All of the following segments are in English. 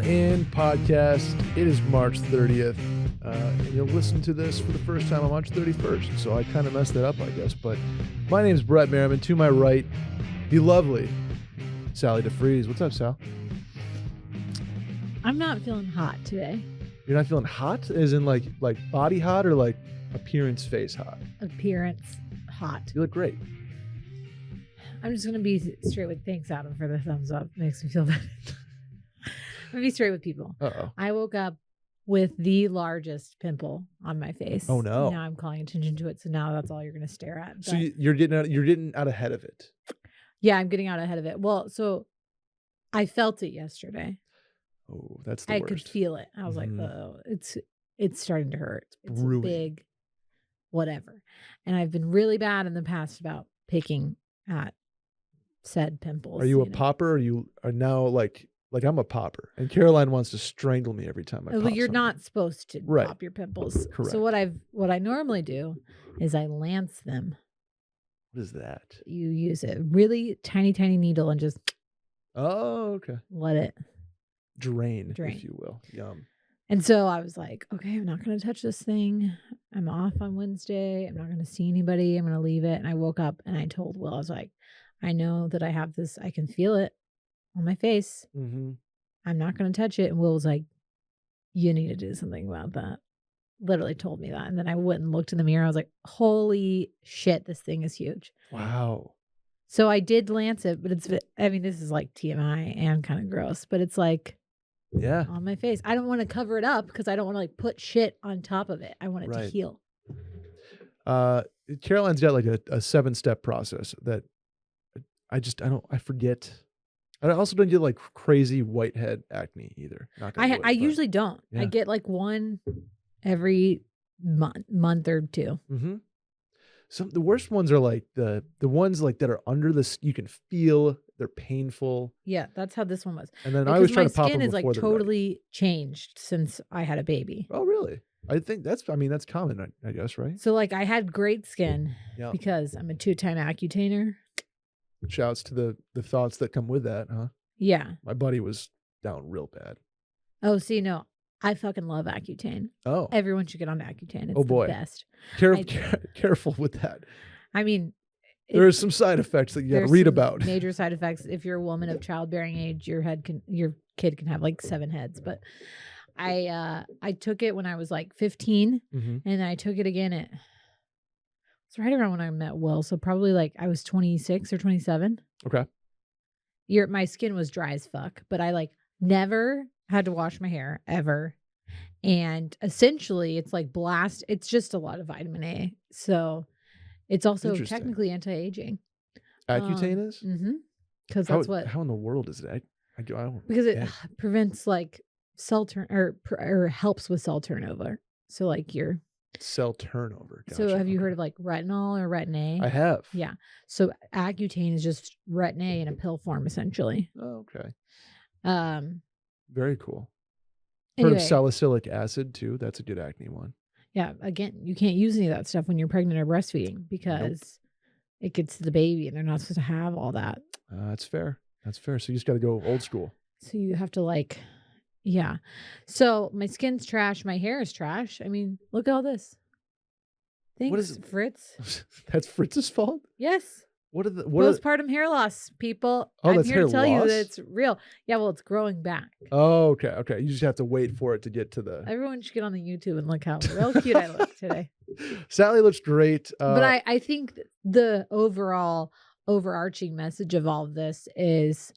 in podcast. It is March 30th. And you'll listen to this for the first time on March 31st. So I kind of messed that up, I guess. But my name is Brett Merriman. To my right, the lovely Sally DeFries. What's up, Sal? I'm not feeling hot today. You're not feeling hot? As in like body hot or like appearance face hot? Appearance hot. You look great. I'm just going to be straight with thanks, Adam, for the thumbs up. Makes me feel better. I'm going to be straight with people. Uh-oh. I woke up with the largest pimple on my face. Oh, no. Now I'm calling attention to it. So now that's all you're going to stare at. So you're getting out ahead of it. Yeah, I'm getting out ahead of it. Well, so I felt it yesterday. Oh, that's the worst. I could feel it. I was like, oh, it's starting to hurt. It's brewing. Big, whatever. And I've been really bad in the past about picking at said pimples. Are you a popper? Or are you are now like I'm a popper, and Caroline wants to strangle me every time I pop You're something. not supposed to pop your pimples. Correct. So what I normally do is I lance them. What is that? You use a really tiny needle and just let it drain, if you will. Yum. And so I was like, okay, I'm not going to touch this thing. I'm off on Wednesday. I'm not going to see anybody. I'm going to leave it. And I woke up and I told Will, I was like, I know that I have this. I can feel it on my face. Mm-hmm. I'm not going to touch it. And Will was like, you need to do something about that. Literally told me that. And then I went and looked in the mirror. I was like, holy shit, this thing is huge. Wow. So I did lance it, but this is like TMI and kind of gross, but it's like, yeah, on my face. I don't want to cover it up because I don't want to like put shit on top of it. I want it to heal. Caroline's got like a 7-step process that I forget. I also don't get like crazy whitehead acne either. I usually don't. Yeah. I get like one every month or two. Mm-hmm. The worst ones are like the ones like that are under you can feel they're painful. Yeah, that's how this one was. And then I always try to pop them before my skin is like totally changed since I had a baby. Oh, really? I think that's common, I guess, right? So like I had great skin because I'm a 2-time Accutainer. Shouts to the thoughts that come with that, huh? Yeah. My buddy was down real bad. Oh, see, no. I fucking love Accutane. Oh. Everyone should get on Accutane. It's the best. Careful with that. I mean, there are some side effects that you got to read about. Major side effects. If you're a woman of childbearing age, your kid can have like 7 heads. But I took it when I was like 15, and I took it again it's right around when I met Will. So probably like I was 26 or 27. Okay. My skin was dry as fuck, but I like never had to wash my hair ever. And essentially it's like it's just a lot of vitamin A. So it's also technically anti-aging. Accutane is? Mm-hmm. Because that's how in the world is it? I don't because it prevents like cell turn or helps with cell turnover. So like your cell turnover. Gotcha. So have you heard of like retinol or Retin-A? I have. Yeah. So Accutane is just Retin-A in a pill form essentially. Oh, okay. Very cool. Anyway, heard of salicylic acid too. That's a good acne one. Yeah. Again, you can't use any of that stuff when you're pregnant or breastfeeding because it gets to the baby and they're not supposed to have all that. That's fair. So you just got to go old school. So you have to yeah. So my skin's trash. My hair is trash. I mean, look at all this. Thanks, what is it? Fritz? That's Fritz's fault? Yes. Postpartum hair loss, people. I'm here to tell you that it's real. Yeah, well, it's growing back. Oh, okay. You just have to wait for it to get to the... Everyone should get on the YouTube and look how real cute I look today. Sally looks great. But I think the overarching message of all of this is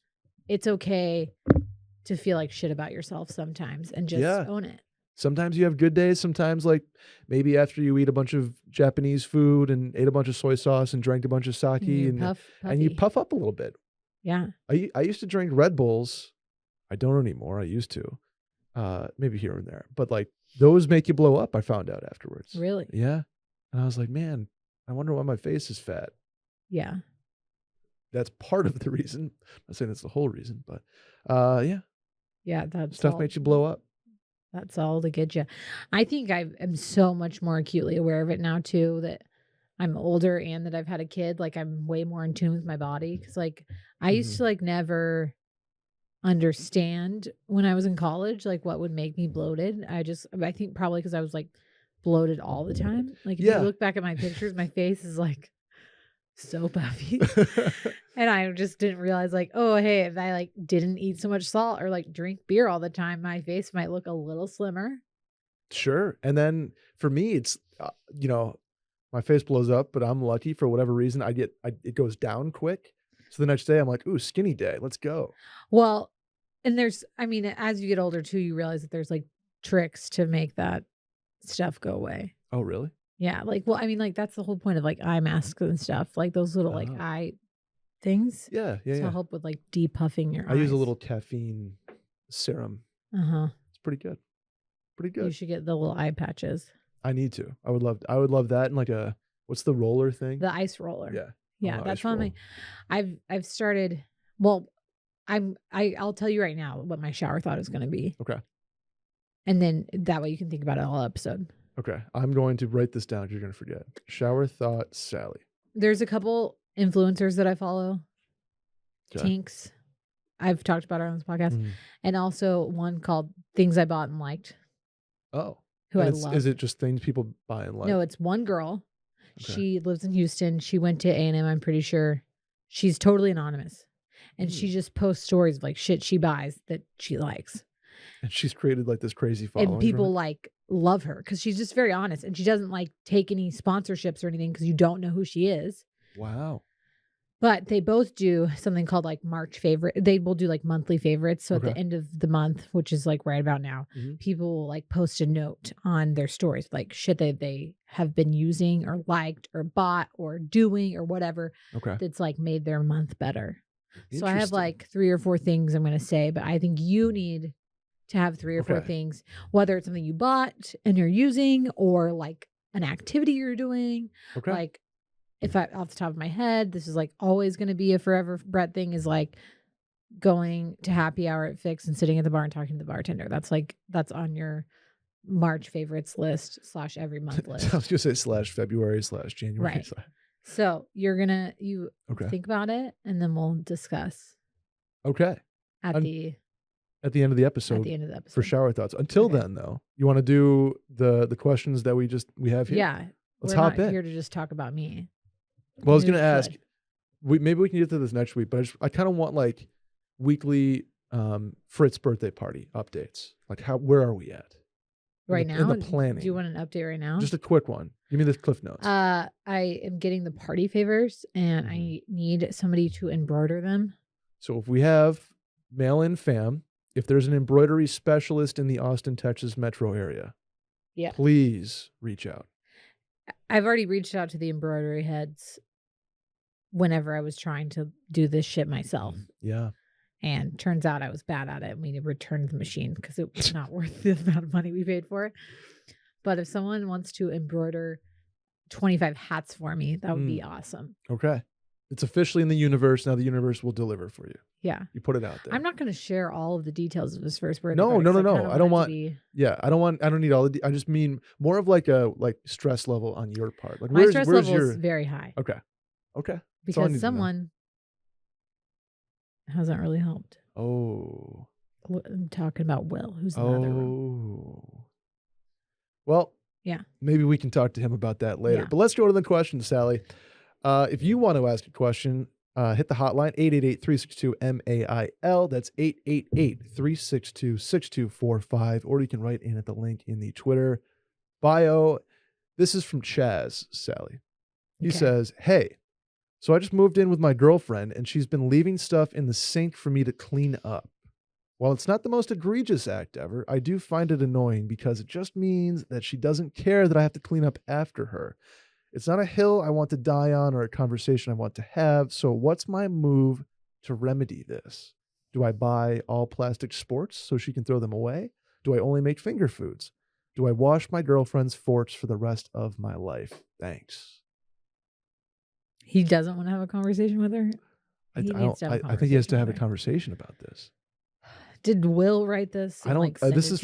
it's okay to feel like shit about yourself sometimes and just own it. Sometimes you have good days. Sometimes like maybe after you eat a bunch of Japanese food and ate a bunch of soy sauce and drank a bunch of sake and you puff up a little bit. Yeah. I used to drink Red Bulls. I don't anymore. I used to, maybe here and there, but like those make you blow up. I found out afterwards. Really? Yeah. And I was like, man, I wonder why my face is fat. Yeah. That's part of the reason. I'm not saying that's the whole reason, but yeah. Yeah. That stuff makes you blow up. That's all to get you. I think I am so much more acutely aware of it now too, that I'm older and that I've had a kid. Like I'm way more in tune with my body. Cause like I used to like never understand when I was in college, like what would make me bloated. I think probably because I was like bloated all the time. Like if you Yeah. look back at my pictures, my face is like so puffy. And I just didn't realize like, oh, hey, if I like didn't eat so much salt or like drink beer all the time, my face might look a little slimmer. Sure. And then for me, it's, my face blows up, but I'm lucky for whatever reason. It goes down quick. So the next day I'm like, ooh, skinny day. Let's go. Well, and as you get older too, you realize that there's like tricks to make that stuff go away. Oh, really? Yeah. Like, well, like that's the whole point of like eye masks and stuff, like those little like Oh. eye things. Yeah. Yeah. To Yeah. help with like depuffing your eyes. I use a little caffeine serum. It's pretty good. Pretty good. You should get the little eye patches. I need to. I would love that. And like what's the roller thing? The ice roller. Yeah. Yeah. That's on my, I've started, well, I'll tell you right now what my shower thought is going to be. Okay. And then that way you can think about it all episode. Okay. I'm going to write this down. You're going to forget. Shower thought, Sally. There's a couple influencers that I follow. Okay. Tinks. I've talked about her on this podcast. And also one called Things I Bought and Liked. Oh. Who I love. Is it just things people buy and like? No, it's one girl. Okay. She lives in Houston. She went to A&M, I'm pretty sure. She's totally anonymous. And she just posts stories of like shit she buys that she likes. And she's created like this crazy following. And people like love her because she's just very honest. And she doesn't like take any sponsorships or anything because you don't know who she is. Wow. But they both do something called like March favorite. They will do like monthly favorites. So at the end of the month, which is like right about now, people will like post a note on their stories, like shit that they have been using or liked or bought or doing or whatever. Okay. That's like made their month better. So I have like 3 or 4 things I'm going to say, but I think you need to have 3 or 4 things, whether it's something you bought and you're using or like an activity you're doing. Okay. Like if I, off the top of my head, this is like always going to be a forever Brett thing is like going to happy hour at Fix and sitting at the bar and talking to the bartender. That's on your March favorites list / every month list. I was going to say /February /January. Right. So you're going to, think about it and then we'll discuss. Okay. At the end of the episode. At the end of the episode. For shower thoughts. Until then though, you want to do the questions that we have here? Yeah. Let's hop in. Here to just talk about me. Well, I was going to ask, maybe we can get to this next week, but I kind of want like weekly Fritz birthday party updates. Like where are we at? Right now? In the planning. Do you want an update right now? Just a quick one. Give me the cliff notes. I am getting the party favors and I need somebody to embroider them. So if we have mail-in fam, if there's an embroidery specialist in the Austin, Texas metro area, please reach out. I've already reached out to the embroidery heads whenever I was trying to do this shit myself. Yeah. And turns out I was bad at it and we returned the machine because it was not worth the amount of money we paid for it. But if someone wants to embroider 25 hats for me, that would be awesome. Okay. It's officially in the universe. Now the universe will deliver for you. Yeah. You put it out there. I'm not going to share all of the details of his first birthday. No. I don't want. Yeah. I don't need all the. I just mean more of like a stress level on your part. Like my stress level is very high. Okay. Because someone hasn't really helped. Oh. I'm talking about Will, who's in the other room. Well. Yeah. Maybe we can talk to him about that later. Yeah. But let's go to the questions, Sally. If you want to ask a question, hit the hotline, 888-362-MAIL. That's 888-362-6245. Or you can write in at the link in the Twitter bio. This is from Chaz, Sally. He says, hey, so I just moved in with my girlfriend and she's been leaving stuff in the sink for me to clean up. While it's not the most egregious act ever, I do find it annoying because it just means that she doesn't care that I have to clean up after her. It's not a hill I want to die on or a conversation I want to have. So what's my move to remedy this? Do I buy all plastic sports so she can throw them away? Do I only make finger foods? Do I wash my girlfriend's forks for the rest of my life? Thanks. He doesn't want to have a conversation with her? I think he has to have a conversation about this. Did Will write this? I don't. This is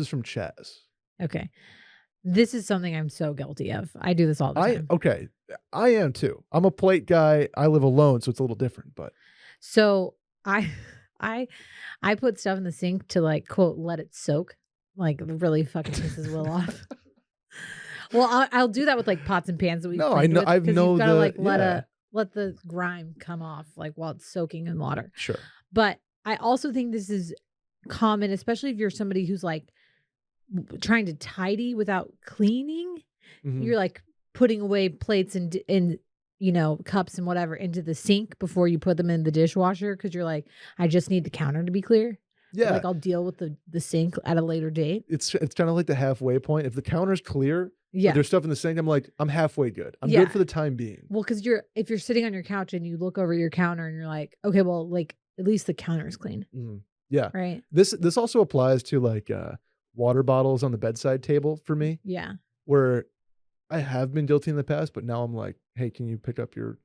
from Chaz. Okay. This is something I'm so guilty of. I do this all the time. I am too. I'm a plate guy. I live alone, so it's a little different. But so I I put stuff in the sink to like quote let it soak. Like really fucking pisses Will off. Well, I'll do that with like pots and pans that we No, I cleaned know. with, I 'cause know you've gotta like yeah. let the grime come off like while it's soaking in water. Sure. But I also think this is common, especially if you're somebody who's like trying to tidy without cleaning. Mhm. You're like putting away plates and cups and whatever into the sink before you put them in the dishwasher because you're like, I just need the counter to be clear. But, Yeah. like I'll deal with the sink at a later date. It's kind of like the halfway point. If the counter's clear, but Yeah. there's stuff in the sink, I'm like, I'm halfway good. I'm Yeah. good for the time being. Well, because if you're sitting on your couch and you look over your counter and you're like, okay, well, like at least the counter is clean. Yeah. Right. This also applies to like water bottles on the bedside table for me, Yeah. where I have been guilty in the past, but now I'm like, hey, can you pick up your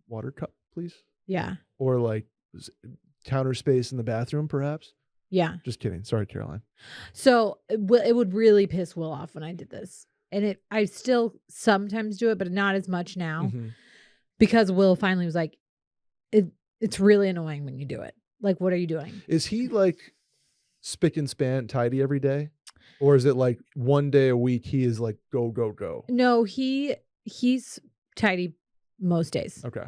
water cup, please? Yeah. Or like counter space in the bathroom, perhaps. Yeah. Just kidding. Sorry, Caroline. So it would really piss Will off when I did this. And I still sometimes do it, but not as much now because Will finally was like, it's really annoying when you do it. Like, what are you doing? Is he like spick and span tidy every day? Or is it like one day a week he is like go, go, go? No, he's tidy most days. Okay.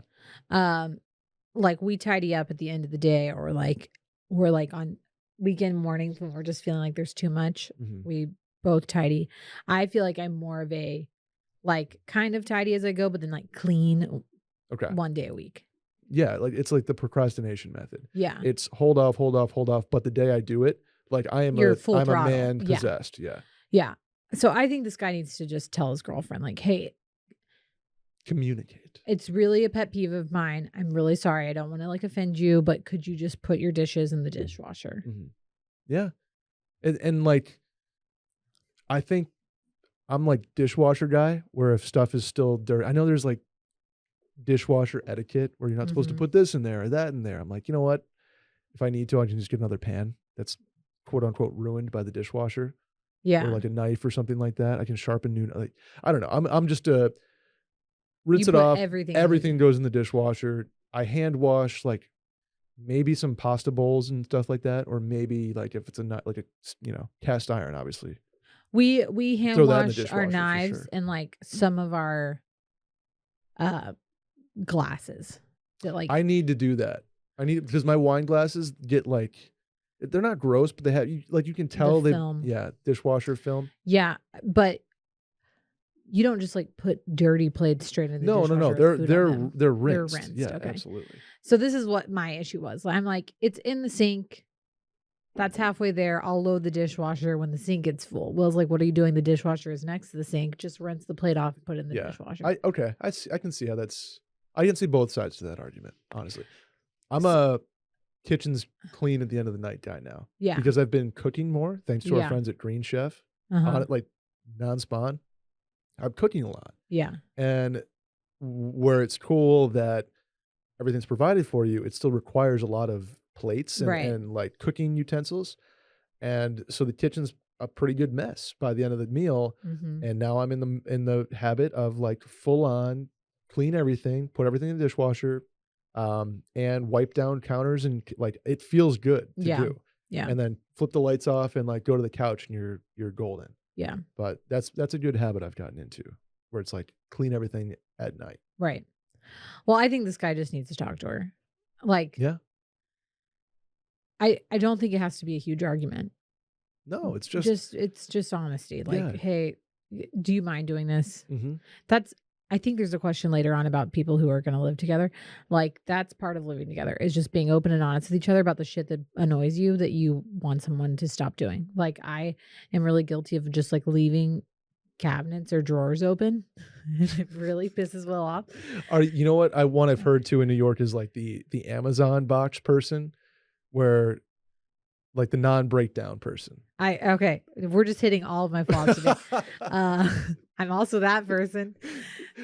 Like we tidy up at the end of the day, or like we're like on weekend mornings when we're just feeling like there's too much. We both tidy. I feel like I'm more of a like kind of tidy as I go, but then like clean one day a week. Yeah, like it's like the procrastination method. Yeah. It's hold off, but the day I do it, like I'm a man possessed. Yeah. Yeah. So I think this guy needs to just tell his girlfriend, like, hey, communicate. It's really a pet peeve of mine. I'm really sorry. I don't want to like offend you, but could you just put your dishes in the dishwasher? Yeah. And like, I think I'm like dishwasher guy where if stuff is still dirty, I know there's like dishwasher etiquette where you're not supposed to put this in there or that in there. I'm like, you know what? If I need to, I can just get another pan that's quote unquote ruined by the dishwasher. Yeah. Or like a knife or something like that. I can sharpen new, like, I don't know. I'm just a rinse it off. Everything goes in the dishwasher. I hand wash like maybe some pasta bowls and stuff like that. Or maybe like if it's like a, cast iron, obviously. We hand wash our knives and like some of our glasses. That like I need to do that. Because my wine glasses get like, they're not gross, but they have you can tell dishwasher film. Yeah, but you don't just like put dirty plates straight in the dishwasher. No. They're rinsed. Yeah, okay. Absolutely. So this is what my issue was. I'm like, it's in the sink. That's halfway there. I'll load the dishwasher when the sink gets full. Will's like, what are you doing? The dishwasher is next to the sink. Just rinse the plate off and put it in the dishwasher. I can see how I can see both sides to that argument, honestly. I'm a kitchen's clean at the end of the night guy now. Yeah. Because I've been cooking more, thanks to our friends at Green Chef. On it, like non-spawn. I'm cooking a lot. Yeah. And where it's cool that everything's provided for you, it still requires a lot of plates and like cooking utensils. And so the kitchen's a pretty good mess by the end of the meal. And now I'm in the habit of like full on clean everything, put everything in the dishwasher, and wipe down counters, and like it feels good to do. Yeah. And then flip the lights off and like go to the couch and you're golden. Yeah. But that's a good habit I've gotten into, where it's like clean everything at night. Right. Well, I think this guy just needs to talk to her. Like, yeah. I don't think it has to be a huge argument. No, it's just honesty. Like, hey, do you mind doing this? I think there's a question later on about people who are going to live together. Like, that's part of living together, is just being open and honest with each other about the shit that annoys you that you want someone to stop doing. Like, I am really guilty of just like leaving cabinets or drawers open. It really pisses Will off. You know what? One I've heard too in New York is like the Amazon box person, where like the non-breakdown person. Okay. We're just hitting all of my flaws today. I'm also that person.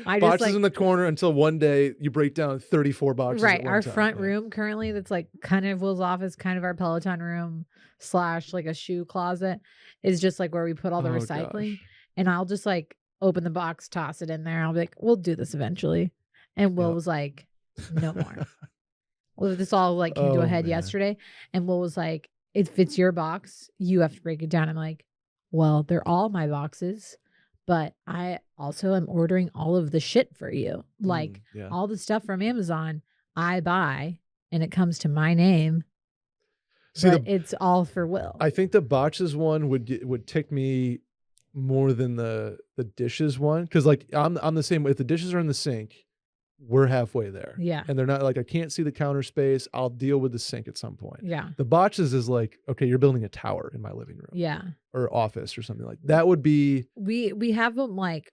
Boxes in the corner until one day you break down 34 boxes. Right. Our front room currently, that's like kind of Will's office, kind of our Peloton room / like a shoe closet, is just like where we put all the recycling. Gosh. And I'll just like open the box, toss it in there. I'll be like, we'll do this eventually. And Will was like, no more. Well, this all like came to a head yesterday, and Will was like, "If it's your box, you have to break it down." I'm like, "Well, they're all my boxes, but I also am ordering all of the shit for you. Like all the stuff from Amazon, I buy, and it comes to my name, but it's all for Will." I think the boxes one would tick me more than the dishes one, because like I'm the same way. If the dishes are in the sink, we're halfway there. Yeah. And they're not like, I can't see the counter space. I'll deal with the sink at some point. Yeah. The boxes is like, okay, you're building a tower in my living room. Yeah. Or office or something like that. That would be. We have them like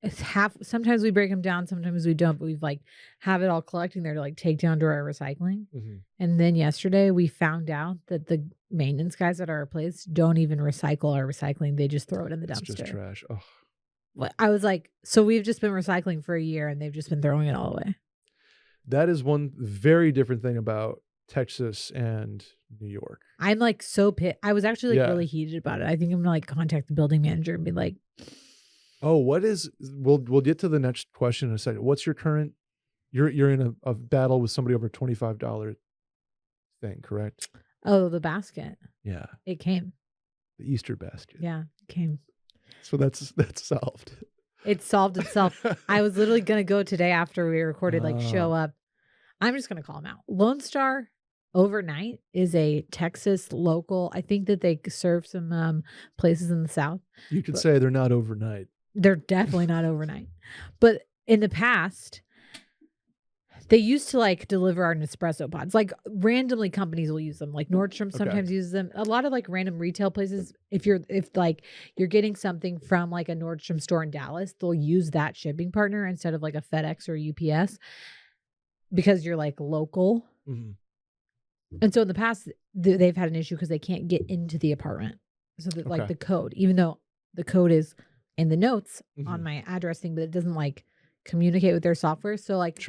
it's half. Sometimes we break them down. Sometimes we don't. But we've like have it all collecting there to like take down to our recycling. Mm-hmm. And then yesterday we found out that the maintenance guys at our place don't even recycle our recycling. They just throw it in the dumpster. It's just trash. Oh. I was like, so we've just been recycling for a year and they've just been throwing it all away. That is one very different thing about Texas and New York. I'm like so pissed. I was actually like really heated about it. I think I'm gonna like contact the building manager and be like, oh, what is, we'll get to the next question in a second. What's your current, you're in a battle with somebody over $25 thing, correct? Oh, the basket. Yeah. It came. The Easter basket. Yeah, it came. So that's solved. It solved itself. I was literally going to go today after we recorded, like show up. I'm just going to call them out. Lone Star Overnight is a Texas local. I think that they serve some places in the South. You could say they're not overnight. They're definitely not overnight. But in the past, they used to like deliver our Nespresso pods. Like randomly companies will use them. Like Nordstrom sometimes uses them. A lot of like random retail places, if like you're getting something from like a Nordstrom store in Dallas, they'll use that shipping partner instead of like a FedEx or UPS because you're like local. Mm-hmm. And so in the past, they've had an issue because they can't get into the apartment. So that like the code, even though the code is in the notes on my address thing, but it doesn't like communicate with their software. So like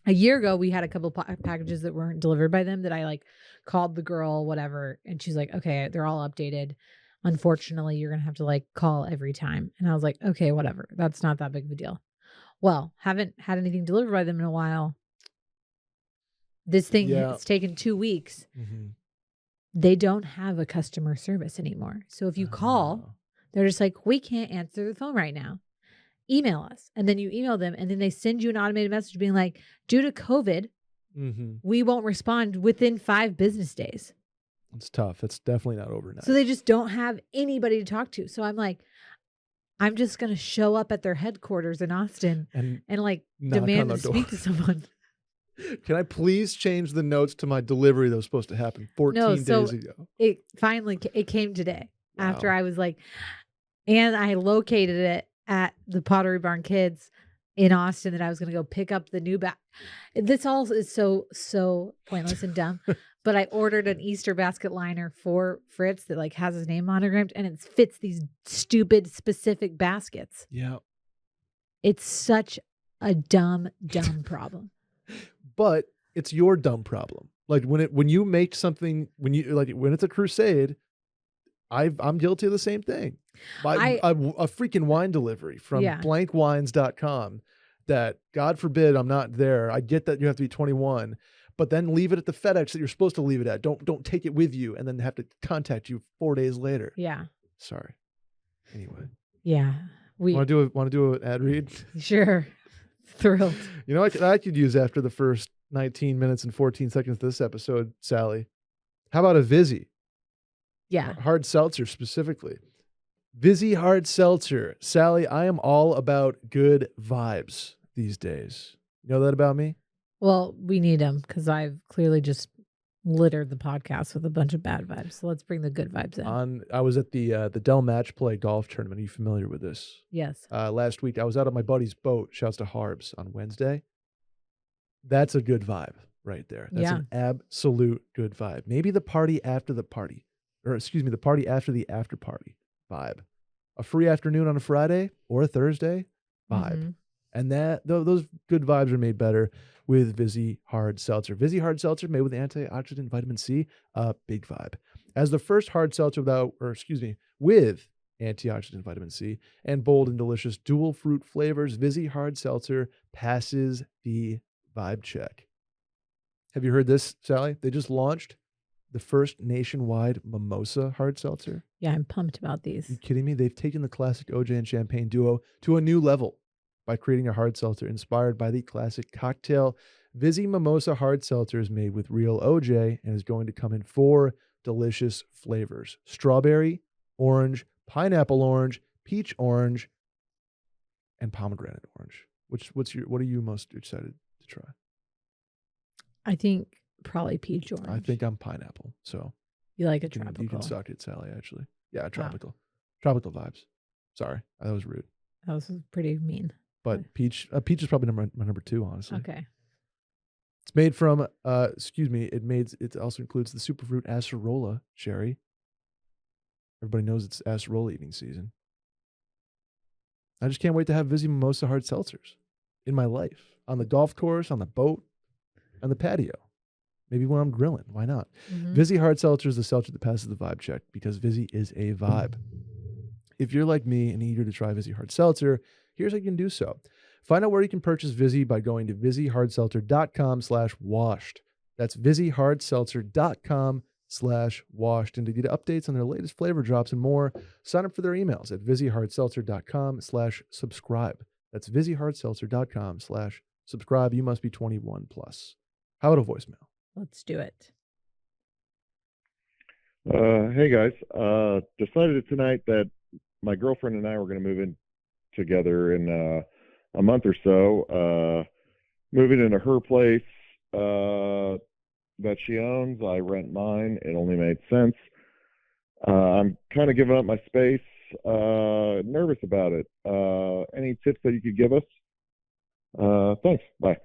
a year ago, we had a couple packages that weren't delivered by them that I like called the girl, whatever. And she's like, okay, they're all updated. Unfortunately, you're going to have to like call every time. And I was like, okay, whatever. That's not that big of a deal. Well, haven't had anything delivered by them in a while. This thing has taken 2 weeks. Mm-hmm. They don't have a customer service anymore. So if you call, they're just like, we can't answer the phone right now. Email us. And then you email them and then they send you an automated message being like, due to COVID, we won't respond within 5 business days. It's tough. It's definitely not overnight. So they just don't have anybody to talk to. So I'm like, I'm just going to show up at their headquarters in Austin and like demand to speak to someone. Can I please change the notes to my delivery that was supposed to happen 14 days ago? It finally came today after I was like, and I located it at the Pottery Barn Kids in Austin that I was going to go pick up the new This all is so pointless and dumb. But I ordered an Easter basket liner for Fritz that like has his name monogrammed and it fits these stupid specific baskets. Yeah. It's such a dumb problem. But it's your dumb problem. Like when you make something, when it's a crusade, I'm guilty of the same thing. A freaking wine delivery from blankwines.com that, God forbid, I'm not there. I get that you have to be 21, but then leave it at the FedEx that you're supposed to leave it at. Don't take it with you and then have to contact you 4 days later. Yeah. Sorry. Anyway. Yeah. Want to do an ad read? Sure. Thrilled. You know, I could use after the first 19 minutes and 14 seconds of this episode, Sally. How about a Vizzy? Yeah. Hard seltzer specifically. Vizzy hard seltzer. Sally, I am all about good vibes these days. You know that about me? Well, we need them because I've clearly just littered the podcast with a bunch of bad vibes. So let's bring the good vibes in. I was at the Dell Match Play golf tournament. Are you familiar with this? Yes. Last week, I was out on my buddy's boat. Shouts to Harbs on Wednesday. That's a good vibe right there. That's an absolute good vibe. Maybe the party after the party. Or excuse me, the party after the after party vibe. A free afternoon on a Friday or a Thursday vibe. And those good vibes are made better with Vizzy Hard Seltzer. Vizzy Hard Seltzer made with antioxidant vitamin C, a big vibe. As the first hard seltzer with antioxidant vitamin C and bold and delicious dual fruit flavors, Vizzy Hard Seltzer passes the vibe check. Have you heard this, Sally? They just launched the first nationwide mimosa hard seltzer. Yeah, I'm pumped about Are you these. kidding me? They've taken the classic OJ and champagne duo to a new level by creating a hard seltzer inspired by the classic cocktail. Vizzy Mimosa Hard Seltzer is made with real OJ and is going to come in 4 delicious flavors: strawberry, orange, pineapple orange, peach orange, and pomegranate orange. What are you most excited to try? I think probably peach orange. I think I'm pineapple. So you like a you can tropical. suck it, Sally, actually. Yeah, tropical. Tropical vibes. Sorry, that was rude. That was pretty mean. But peach is probably my number 2, honestly. Okay. It's made from it also includes the superfruit acerola cherry. Everybody knows it's acerola eating season. I just can't wait to have Vizzy Mimosa hard seltzers in my life. On the golf course, on the boat, on the patio. Maybe when I'm grilling. Why not? Mhm. Vizzy hard seltzer is the seltzer that passes the vibe check because Vizzy is a vibe. If you're like me and eager to try Vizzy hard seltzer, here's how you can do so. Find out where you can purchase Vizzy by going to VizzyHardSeltzer.com/washed. That's VizzyHardSeltzer.com/washed. And to get updates on their latest flavor drops and more, sign up for their emails at VizzyHardSeltzer.com/subscribe. That's VizzyHardSeltzer.com/subscribe. You must be 21 plus. How about a voicemail? Let's do it. Hey guys, decided tonight that my girlfriend and I were going to move in together in a month or so. Moving into her place that she owns. I rent mine. It only made sense. I'm kind of giving up my space. Nervous about it. Any tips that you could give us? Thanks. Bye.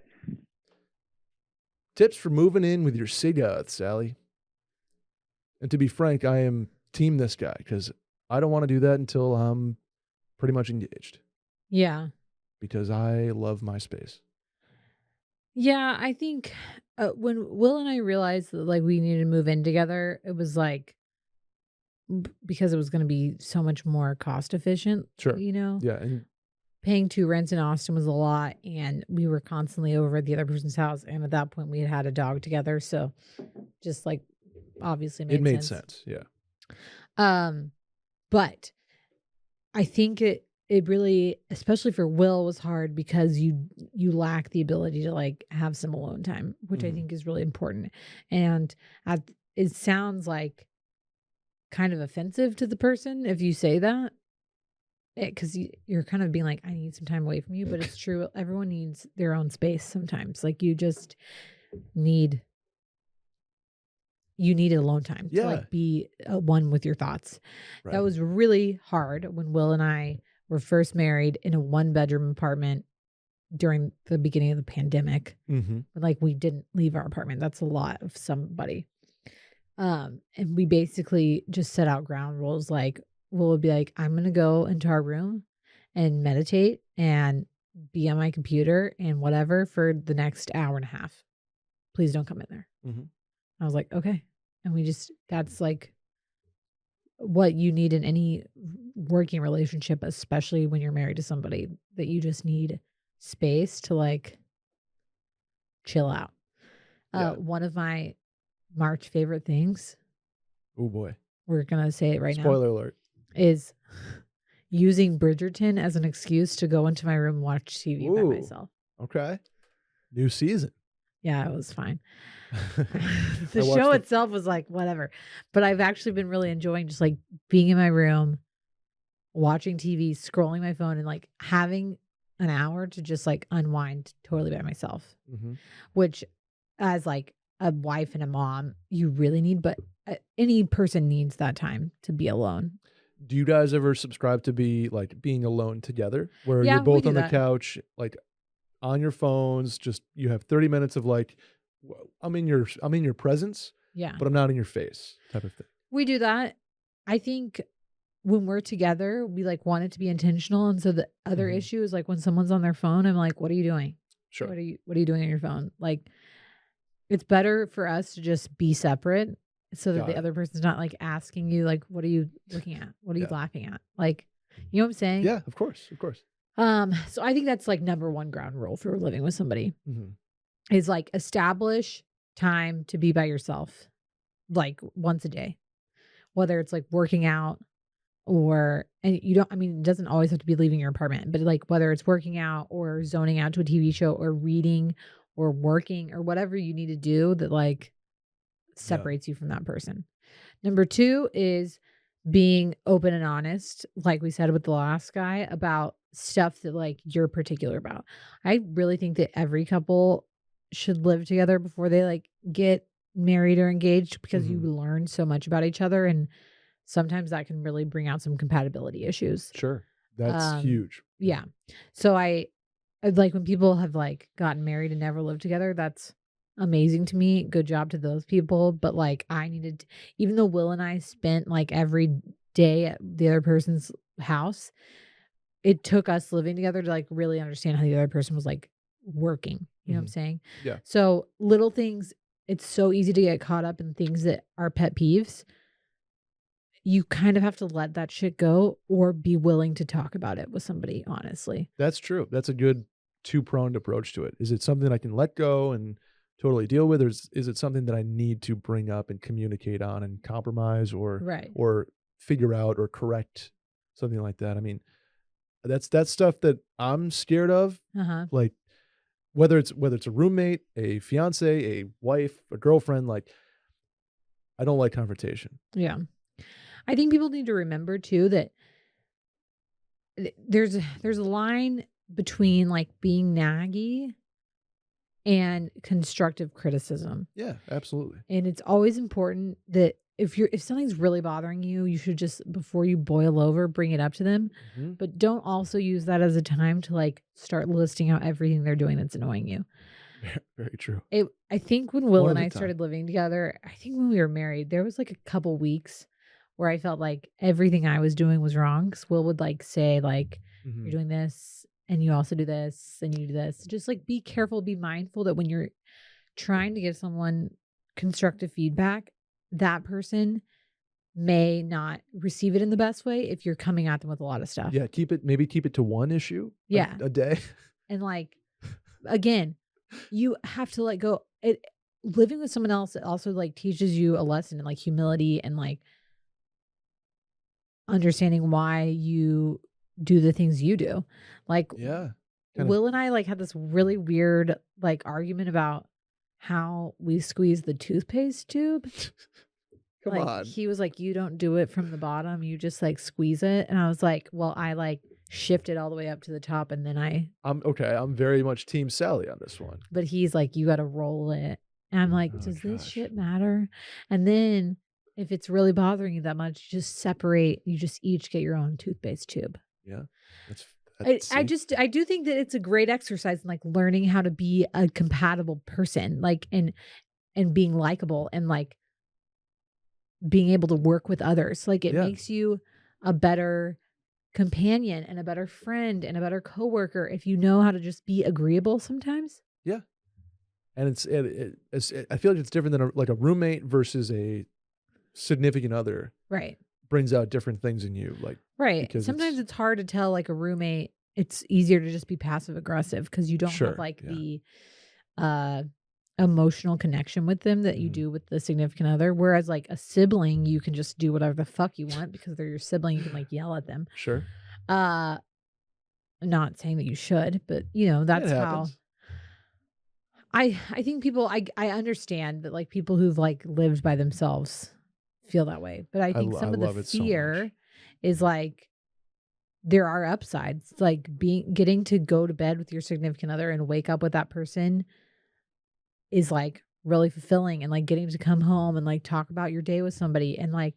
Tips for moving in with your cigarettes, Sally. And to be frank, I am team this guy because I don't want to do that until I'm pretty much engaged. Yeah. Because I love my space. Yeah, I think when Will and I realized that like we needed to move in together, it was like because it was going to be so much more cost efficient. Sure. You know? Yeah. And paying 2 rents in Austin was a lot, and we were constantly over at the other person's house. And at that point, we had a dog together, so just like obviously it made sense. Yeah. But I think it really, especially for Will, was hard because you lack the ability to like have some alone time, which I think is really important. And it sounds like kind of offensive to the person if you say that. Because you're kind of being like, I need some time away from you, but it's true. Everyone needs their own space sometimes. Like you just need alone time to like be one with your thoughts. Right. That was really hard when Will and I were first married in a 1-bedroom apartment during the beginning of the pandemic. Like we didn't leave our apartment. That's a lot of somebody. And we basically just set out ground rules. Like Will would be like, I'm going to go into our room and meditate and be on my computer and whatever for the next hour and a half. Please don't come in there. I was like, okay. And that's like what you need in any working relationship, especially when you're married to somebody, that you just need space to like chill out. One of my March favorite things. Oh boy. We're going to say it right now. Spoiler alert. Is using Bridgerton as an excuse to go into my room and watch TV by myself. Okay. New season. Yeah, it was fine. The show itself was like, whatever. But I've actually been really enjoying just like being in my room, watching TV, scrolling my phone, and like having an hour to just like unwind totally by myself. Which, as like a wife and a mom, you really need, but any person needs that time to be alone. Do you guys ever subscribe to being alone together, where you're both on the couch, like on your phones, just you have 30 minutes of like, I'm in your presence, but I'm not in your face type of thing? We do that. I think when we're together, we like want it to be intentional. And so the other issue is like when someone's on their phone, I'm like, what are you doing? Sure. What are you doing on your phone? Like, it's better for us to just be separate so that the other person's not like asking you, like, what are you looking at? What are you laughing at? Like, you know what I'm saying? Yeah, of course. So I think that's like number 1 ground rule for living with somebody is like establish time to be by yourself, like once a day, whether it's like working out or, and you don't, I mean, it doesn't always have to be leaving your apartment, but like whether it's working out or zoning out to a TV show or reading or working or whatever you need to do that like separates you from that person. Number 2 is being open and honest, like we said with the last guy, about stuff that like you're particular about. I really think that every couple should live together before they like get married or engaged because you learn so much about each other, and sometimes that can really bring out some compatibility issues. Sure. That's huge. Yeah. So I like when people have like gotten married and never lived together, that's amazing to me. Good job to those people. But like I needed, even though Will and I spent like every day at the other person's house, it took us living together to like really understand how the other person was like working. You know what I'm saying? Yeah. So little things, it's so easy to get caught up in things that are pet peeves. You kind of have to let that shit go or be willing to talk about it with somebody, honestly. That's true. That's a good two-pronged approach to it. Is it something I can let go and totally deal with, or is it something that I need to bring up and communicate on and compromise or Right. or figure out or correct, something like that? I mean, that's stuff that I'm scared of. Like whether it's a roommate, a fiance, a wife, a girlfriend, like I don't like confrontation. Yeah. I think people need to remember too that there's a line between like being naggy and constructive criticism. Yeah, absolutely. And it's always important that if something's really bothering you, you should just, before you boil over, bring it up to them. But don't also use that as a time to like start listing out everything they're doing that's annoying you. Very true. I think when Will One and at a I time. started living together, I think when we were married, there was like a couple weeks where I felt like everything I was doing was wrong. Because Will would like say like, you're doing this and you also do this and you do this. Just like be careful, be mindful that when you're trying to give someone constructive feedback, that person may not receive it in the best way if you're coming at them with a lot of stuff. Yeah, keep it to one issue a day. And like, again, you have to let go. Living with someone else, it also like teaches you a lesson in like humility and like understanding why you do the things you do. Like Yeah. Will and I like had this really weird like argument about how we squeeze the toothpaste tube. Come like on. he was like, you don't do it from the bottom, you just like squeeze it. And I was like, well, I like shift it all the way up to the top and then I'm very much team Sally on this one. but he's like, you gotta roll it. And I'm like, does this shit matter? And then if it's really bothering you that much, you just each get your own toothpaste tube. Yeah. I do think that it's a great exercise in like learning how to be a compatible person, like and being likable and like being able to work with others. Like it makes you a better companion and a better friend and a better coworker if you know how to just be agreeable sometimes. Yeah. And I feel like it's different than like a roommate versus a significant other. Right. Brings out different things in you, like right. Sometimes it's hard to tell like a roommate. It's easier to just be passive aggressive because you don't have like the emotional connection with them that you do with the significant other. Whereas like a sibling, you can just do whatever the fuck you want because they're your sibling. You can like yell at them. Sure. Not saying that you should, but you know that's how. I think people. I understand that like people who've like lived by themselves feel that way, but I think some of the fear is like there are upsides, like getting to go to bed with your significant other and wake up with that person is like really fulfilling, and like getting to come home and like talk about your day with somebody. And like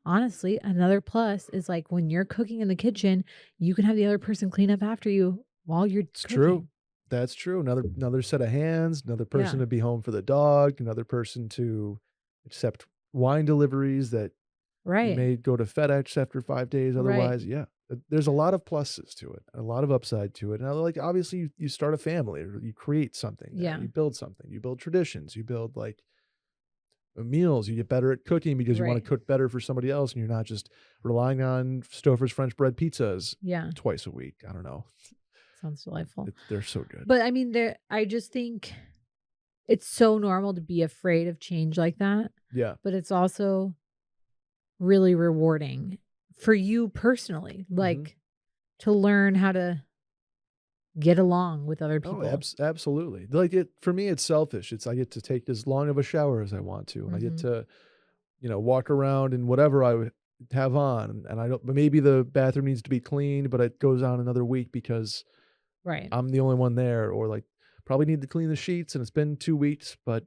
honestly, another plus is like when you're cooking in the kitchen, you can have the other person clean up after you while you're cooking. True. That's true. Another set of hands, another person to be home for the dog, another person to accept wine deliveries that you may go to FedEx after 5 days. Otherwise, there's a lot of pluses to it, a lot of upside to it. And like obviously, you start a family, or you create something. You build something. You build traditions. You build like meals. You get better at cooking because you want to cook better for somebody else, and you're not just relying on Stouffer's French bread pizzas twice a week. I don't know. Sounds delightful. They're so good. But I mean, I just think it's so normal to be afraid of change like that, Yeah. but it's also really rewarding for you personally, like to learn how to get along with other people. Oh, absolutely. Like for me, it's selfish. I get to take as long of a shower as I want to, and I get to, walk around in whatever I would have on, and I don't. But maybe the bathroom needs to be cleaned, but it goes on another week because Right. I'm the only one there, or like probably need to clean the sheets, and it's been 2 weeks, but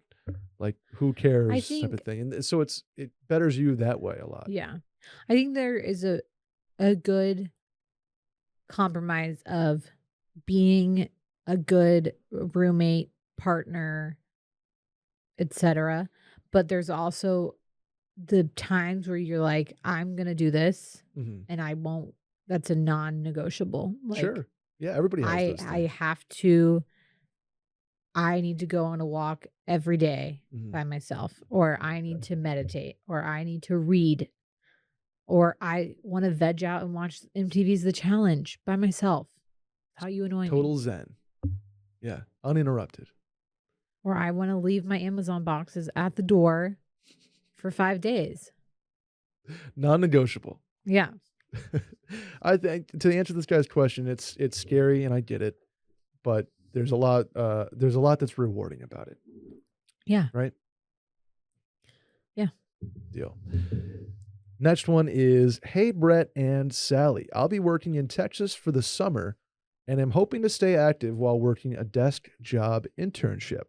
like who cares, I type of think, thing. And so it betters you that way a lot. yeah, I think there is a good compromise of being a good roommate, partner, etc. But there's also the times where you're like, I'm gonna do this, and I won't. That's a non-negotiable. Like, Sure. Yeah, everybody has those I things. have to. I need to go on a walk every day by myself, or I need to meditate, or I need to read, or I want to veg out and watch MTV's The Challenge by myself. How you annoy Total me. zen. Yeah, uninterrupted. Or I want to leave my Amazon boxes at the door for 5 days. Non-negotiable. Yeah. I think to answer this guy's question, it's scary, and I get it, but there's a lot that's rewarding about it. Yeah. Right? Yeah. Deal. Next one is, hey, Brett and Sally. I'll be working in Texas for the summer, and I'm hoping to stay active while working a desk job internship.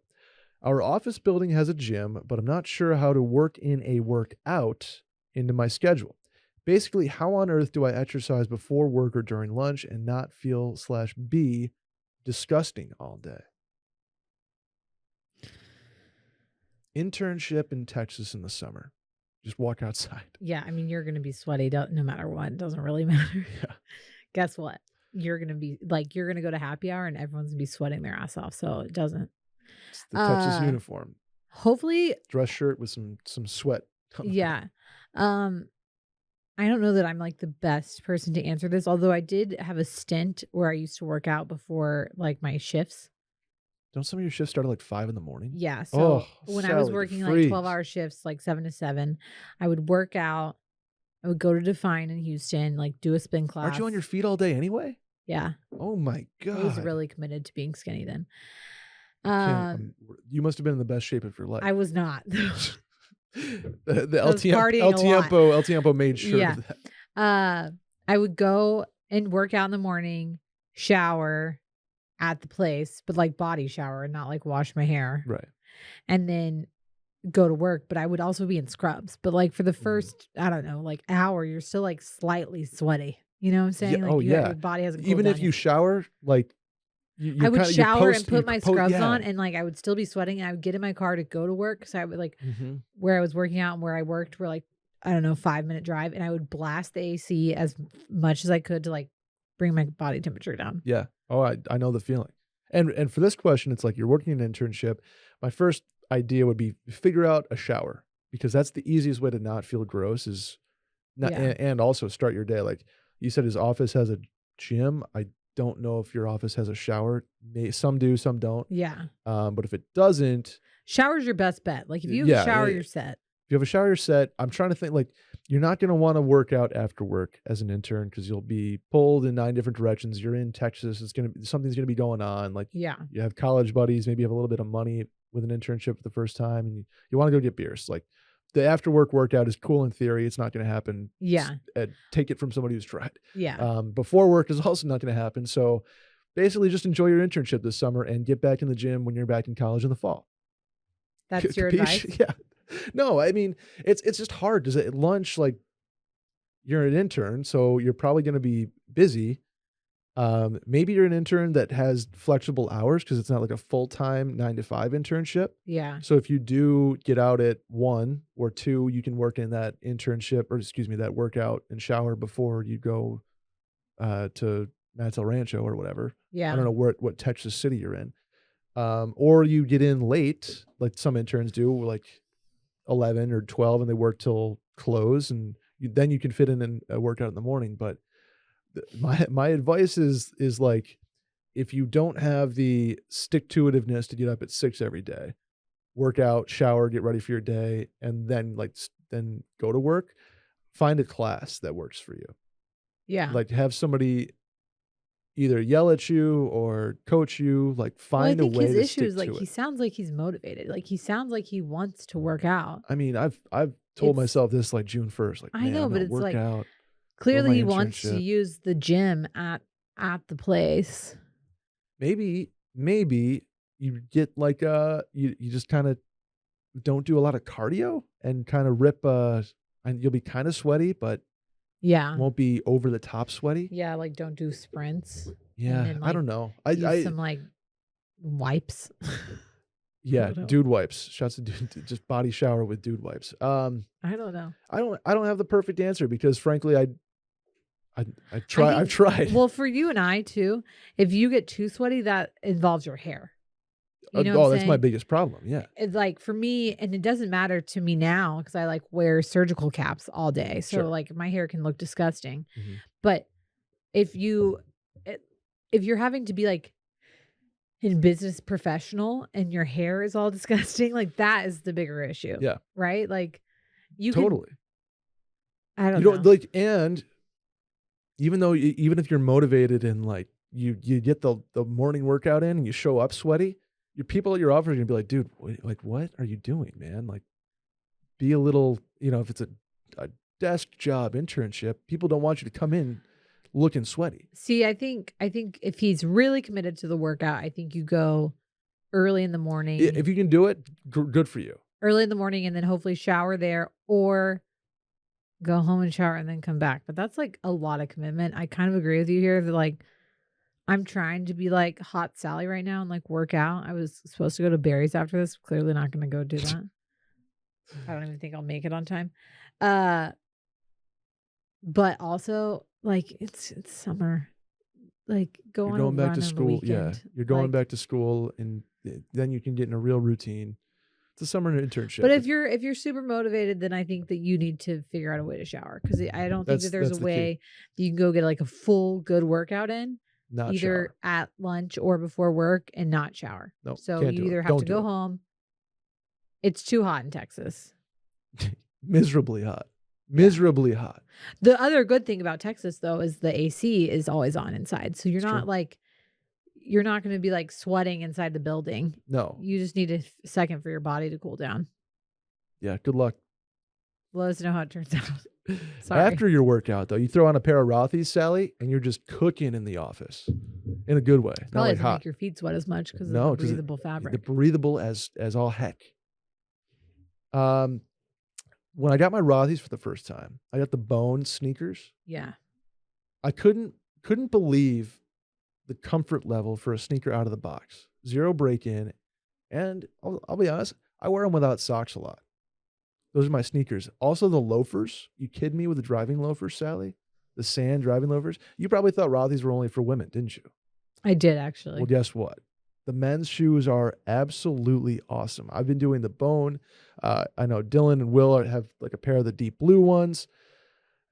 Our office building has a gym, but I'm not sure how to work in a workout into my schedule. Basically, how on earth do I exercise before work or during lunch and not feel /be disgusting all day? Internship in Texas in the summer. Just walk outside. Yeah. I mean, you're going to be sweaty no matter what. It doesn't really matter. Yeah. Guess what? You're going to be like, you're going to go to happy hour and everyone's going to be sweating their ass off. So it doesn't. It's the Texas uniform. Hopefully. Dress shirt with some sweat. Yeah. I don't know that I'm like the best person to answer this, although I did have a stint where I used to work out before like my shifts. Don't some of your shifts start at like 5 in the morning? Yeah. So when I was Sally, working like 12-hour shifts, like 7 to 7, I would work out. I would go to Define in Houston, like do a spin class. Aren't you on your feet all day anyway? Yeah. Oh my God. I was really committed to being skinny then. You must have been in the best shape of your life. I was not. the El Tiempo made sure of that. I would go and work out in the morning, shower at the place, but like body shower, not like wash my hair. Right. And then go to work, but I would also be in scrubs. But like for the first, I don't know, like hour, you're still like slightly sweaty. You know what I'm saying? Yeah, like your body hasn't cooled even down if you yet. shower, like I would shower and put my scrubs on, and like I would still be sweating, and I would get in my car to go to work. So I would like where I was working out and where I worked were like, I don't know, 5-minute drive, and I would blast the AC as much as I could to like bring my body temperature down. Yeah. Oh, I know the feeling. And for this question, it's like you're working an internship. My first idea would be figure out a shower, because that's the easiest way to not feel gross is not, and also start your day. Like you said, his office has a gym. I don't know if your office has a shower. Some do, some don't. Yeah. But if it doesn't, shower's your best bet. Like if you have a shower, you're set. If you have a shower, you're set. I'm trying to think, like, you're not going to want to work out after work as an intern because you'll be pulled in 9 different directions. You're in Texas. Something's going to be going on. Like, yeah, you have college buddies. Maybe you have a little bit of money with an internship for the first time, and you want to go get beers. Like, the after work workout is cool in theory. It's not going to happen. Yeah. Take it from somebody who's tried. Yeah. Before work is also not going to happen. So basically just enjoy your internship this summer and get back in the gym when you're back in college in the fall. That's your advice? Yeah. No, I mean, it's just hard because at lunch, like, you're an intern, so you're probably going to be busy. Maybe you're an intern that has flexible hours because it's not like a full-time 9 to 5 internship. Yeah. So if you do get out at 1 or 2, you can work in that that workout and shower before you go to Matt's Rancho or whatever. Yeah. I don't know what Texas city you're in. Or you get in late, like some interns do, like 11 or 12, and they work till close, and then you can fit in a workout in the morning. But my advice is like, if you don't have the stick-to-itiveness to get up at 6 every day, work out, shower, get ready for your day, and then then go to work. Find a class that works for you. Yeah. Like have somebody either yell at you or coach you. Like Well, I find a think way his to issue stick is like to he it. sounds like he's motivated. Like he sounds like he wants to work out. I mean, I've told It's myself this like June 1st. Like, I man, know, I'm but gonna it's work like out, go to clearly my he wants to internship. use the gym at the place. Maybe you get like you just kind of don't do a lot of cardio and kind of rip and you'll be kind of sweaty, but Yeah. won't be over the top sweaty. Yeah, like don't do sprints. Yeah, And then I like don't know. use some like wipes. Yeah, don't know. dude wipes. Shots of dude, just body shower with dude wipes. I don't know. I don't have the perfect answer because frankly I've think- tried. Well, for you and I too, if you get too sweaty, that involves your hair. You know what I'm that's my saying? biggest problem. Yeah. It's like for me, and it doesn't matter to me now because I like wear surgical caps all day. So Sure. like my hair can look disgusting. Mhm. But if you're having to be like in business professional and your hair is all disgusting, like that is the bigger issue. Yeah. Right? Like you Totally. can I don't You know. don't like, and even if you're motivated and like you get the morning workout in and you show up sweaty, your people at your office are gonna be like, dude, what are you doing, man? Like, be a little, if it's a desk job internship, people don't want you to come in looking sweaty. See, I think if he's really committed to the workout, I think you go early in the morning. If you can do it, good for you. Early in the morning and then hopefully shower there or go home and shower and then come back. But that's like a lot of commitment. I kind of agree with you here that like I'm trying to be like hot Sally right now and like work out. I was supposed to go to Barry's after this. Clearly not going to go do that. I don't even think I'll make it on time. But also like it's summer. Like go You're on going a back run to on the school. Yeah, weekend. you're going Like, back to school, and then you can get in a real routine. It's a summer internship. But if you're super motivated, then I think that you need to figure out a way to shower because I don't think that there's that's a the key. way that you can go get like a full good workout in Not either at lunch or before work and not shower. No, So can't you do it. either have Don't to do go it. home. It's too hot in Texas. Miserably hot. Miserably hot. The other good thing about Texas though is the AC is always on inside. So you're It's not true. like you're not going to be like sweating inside the building. No. You just need a second for your body to cool down. Yeah, good luck. Let us know how it turns out. Sorry. After your workout, though, you throw on a pair of Rothys, Sally, and you're just cooking in the office in a good way. Not Probably like doesn't hot. make your feet sweat as much because No, of the 'cause breathable fabric. The breathable as all heck. When I got my Rothys for the first time, I got the bone sneakers. Yeah. I couldn't believe the comfort level for a sneaker out of the box. Zero break-in, and I'll be honest, I wear them without socks a lot. Those are my sneakers. Also, the loafers. You kid me with the driving loafers, Sally? The sand driving loafers? You probably thought Rothys were only for women, didn't you? I did actually. Well, guess what? The men's shoes are absolutely awesome. I've been doing the bone. I know Dylan and Will have like a pair of the deep blue ones.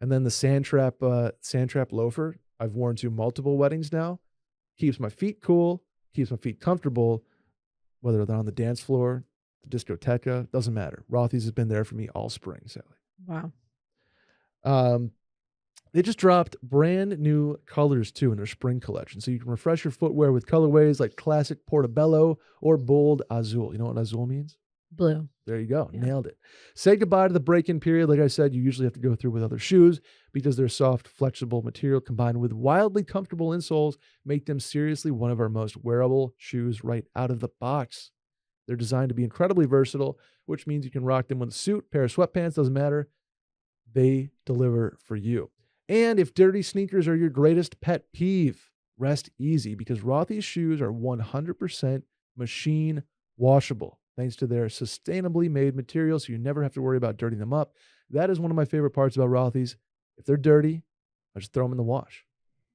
And then the sand trap loafer I've worn to multiple weddings now. Keeps my feet cool, keeps my feet comfortable, whether they're on the dance floor, the discoteca, doesn't matter. Rothys has been there for me all spring, Sally. Wow. They just dropped brand new colors too in their spring collection. So you can refresh your footwear with colorways like classic portobello or bold azul. You know what azul means? Blue. There you go. Yeah. Nailed it. Say goodbye to the break-in period. Like I said, you usually have to go through with other shoes because their soft, flexible material combined with wildly comfortable insoles make them seriously one of our most wearable shoes right out of the box. They're designed to be incredibly versatile, which means you can rock them with a suit, pair of sweatpants, doesn't matter. They deliver for you. And if dirty sneakers are your greatest pet peeve, rest easy because Rothys shoes are 100% machine washable thanks to their sustainably made materials, so you never have to worry about dirtying them up. That is one of my favorite parts about Rothys. If they're dirty, I just throw them in the wash.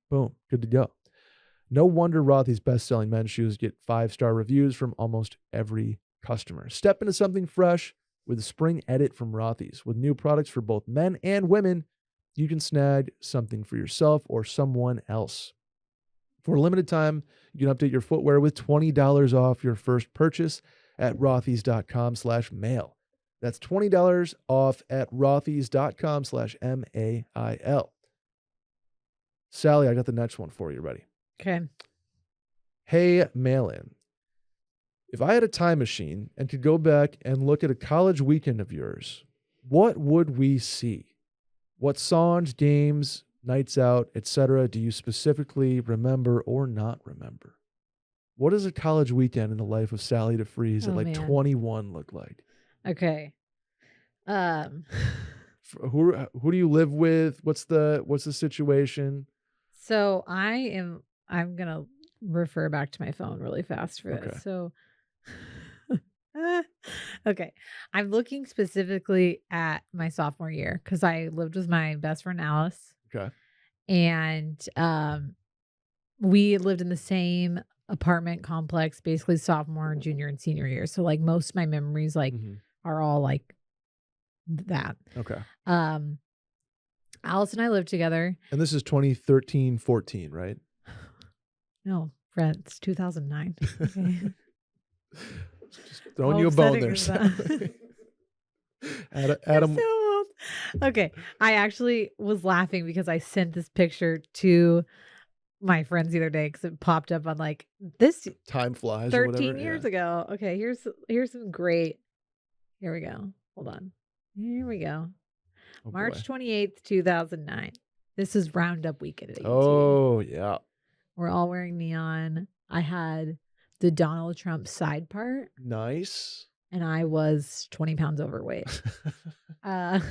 Boom, good to go. No wonder Rothys' best-selling men's shoes get 5-star reviews from almost every customer. Step into something fresh with the Spring Edit from Rothys. With new products for both men and women, you can snag something for yourself or someone else. For a limited time, you can update your footwear with $20 off your first purchase. at rothys.com/mail. That's $20 off at rothys.com/MAIL. Sally, I got the next one for you. Ready? Okay. Hey, mail-in. If I had a time machine and could go back and look at a college weekend of yours, what would we see? What songs, games, nights out, etc. do you specifically remember or not remember? What does a college weekend in the life of Sally DeFries at like 21 look like? Okay. Who do you live with? What's the situation? So I'm gonna refer back to my phone really fast for this. So okay. I'm looking specifically at my sophomore year because I lived with my best friend Alice. Okay. And we lived in the same apartment complex, basically sophomore, junior, and senior year. So like most of my memories are all like that. Okay. Alice and I lived together. And this is 2013, 14, right? No, Brett, it's 2009. Okay. Just throwing you a bone there. Adam. So old. Okay. I actually was laughing because I sent this picture to my friends the other day because it popped up on like this time flies 13 years ago. Okay, here's some great. Here we go. Hold on. Here we go. Oh, March 28th, 2009. This is Roundup weekend at AT. Oh, yeah. We're all wearing neon. I had the Donald Trump side part. Nice. And I was 20 pounds overweight. I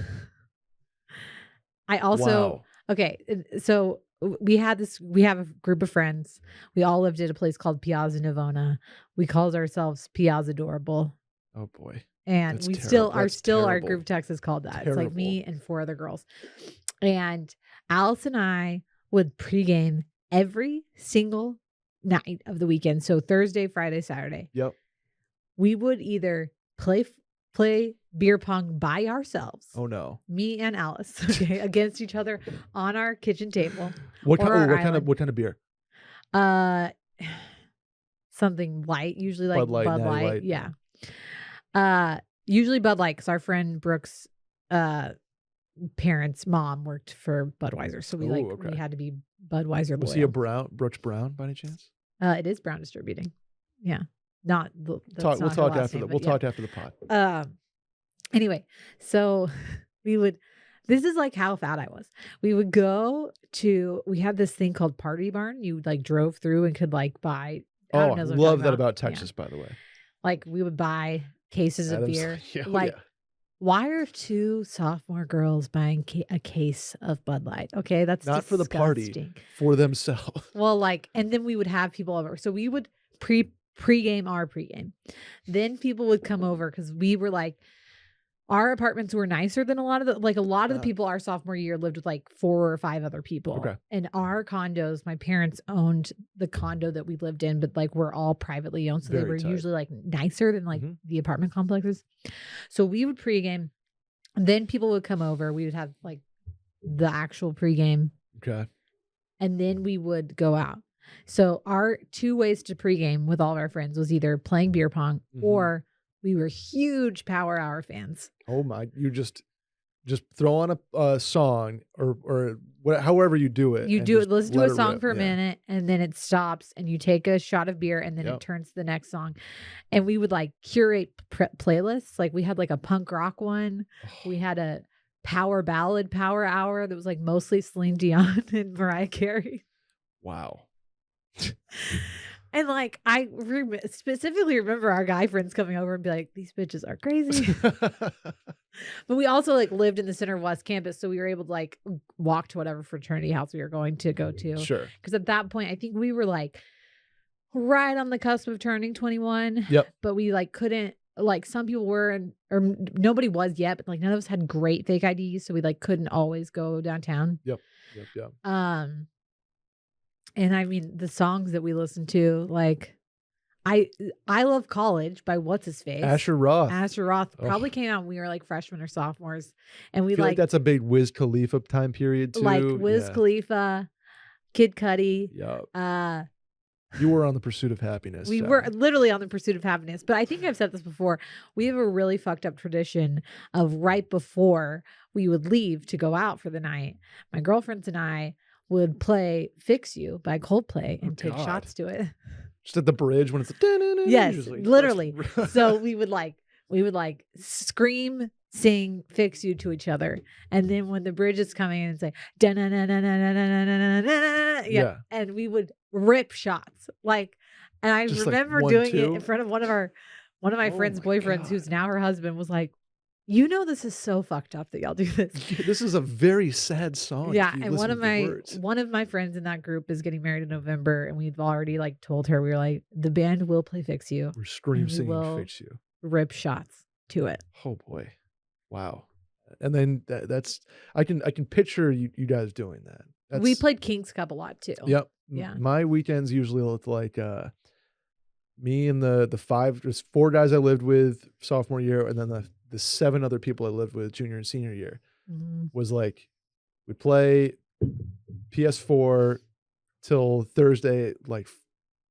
also, okay. So we have a group of friends. We all lived at a place called Piazza Navona. We called ourselves Piazza Adorable. Oh boy. And our group text is called that. Terrible. It's like me and 4 other girls. And Alice and I would pregame every single night of the weekend. So Thursday, Friday, Saturday. Yep. We would either play beer pong by ourselves. Oh no. Me and Alice, okay, against each other on our kitchen table. What kind of beer? Something light, usually like Bud Light. Yeah. Usually Bud Light because our friend Brooke's parents' mom worked for Budweiser, so we we had to be Budweiser loyal. Was he a Brooks Brown by any chance? It is Brown Distributing. Yeah. Not the we'll talk after the pod. Anyway, so this is like how fat I was. We had this thing called Party Barn. You like drove through and could like buy. I love that about Texas, by the way. Like we would buy cases of beer. Why are 2 sophomore girls buying a case of Bud Light? Okay, that's not disgusting. For the party, for themselves. Well, and then we would have people over. So we would pregame our pregame. Then people would come over because we were like, our apartments were nicer than a lot of the people our sophomore year lived with like 4 or 5 other people. Okay. And our condos, my parents owned the condo that we lived in, but like we're all privately owned. So they were usually like nicer than like the apartment complexes. So we would pregame. Then people would come over. We would have like the actual pregame. Okay. And then we would go out. So our 2 ways to pregame with all of our friends was either playing beer pong or we were huge Power Hour fans. Oh my! You just throw on a song or however you do it. Listen to a song for a minute, and then it stops, and you take a shot of beer, and then it turns to the next song. And we would like curate playlists. Like we had like a punk rock one. We had a power ballad Power Hour that was like mostly Celine Dion and Mariah Carey. Wow. And like I specifically remember our guy friends coming over and be like, "These bitches are crazy." But we also like lived in the Center West campus, so we were able to like walk to whatever fraternity house we were going to go to. Sure. Because at that point, I think we were like right on the cusp of turning 21. Yep. But we like couldn't. Like some people were, or nobody was yet, but like none of us had great fake IDs, so we like couldn't always go downtown. Yep. And I mean, the songs that we listened to, like, I Love College by what's his face? Asher Roth. Probably came out when we were like freshmen or sophomores. And we feel like that's a big Wiz Khalifa time period too. Like Wiz Khalifa, Kid Cudi. Yep. You were on the pursuit of happiness. We Sally. were literally on the pursuit of happiness. But I think I've said this before. We have a really fucked up tradition of right before we would leave to go out for the night, my girlfriends and I would play Fix You by Coldplay and take God. shots to it. Just at the bridge when it's Yes, usually literally. So we would scream, sing, Fix You to each other. And then when the bridge is coming in and say, yeah, and we would rip shots. Like, and I Just remember like 1, doing 2? it in front of one of my friend's my boyfriends, God. who's now her husband, was like, you know, this is so fucked up that y'all do this. This is a very sad song. Yeah, if you and listen to the words. one of my friends in that group is getting married in November, and we've already like told her, we were like, the band will play Fix You, We're scream and we singing will Fix You. rip shots to it. Oh boy, wow! And then that's I can picture you guys doing that. We played King's Cup a lot too. Yep. Yeah. My weekends usually look like me and there's 4 guys I lived with sophomore year, and then the 7 other people I lived with junior and senior year. Mhm. Was like we play PS4 till Thursday, like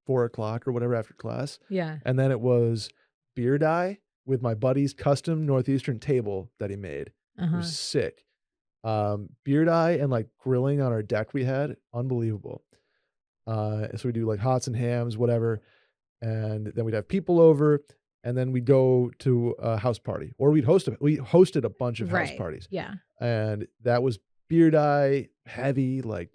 4:00 or whatever after class. Yeah. And then it was beer die with my buddy's custom Northeastern table that he made. It Uh-huh. was sick. Beer die and like grilling on our deck we had. Unbelievable. So we do like hots and hams, whatever. And then we'd have people over, and then we'd go to a house party, or we hosted a bunch of house Right. parties. Yeah. And that was beer die heavy. Like,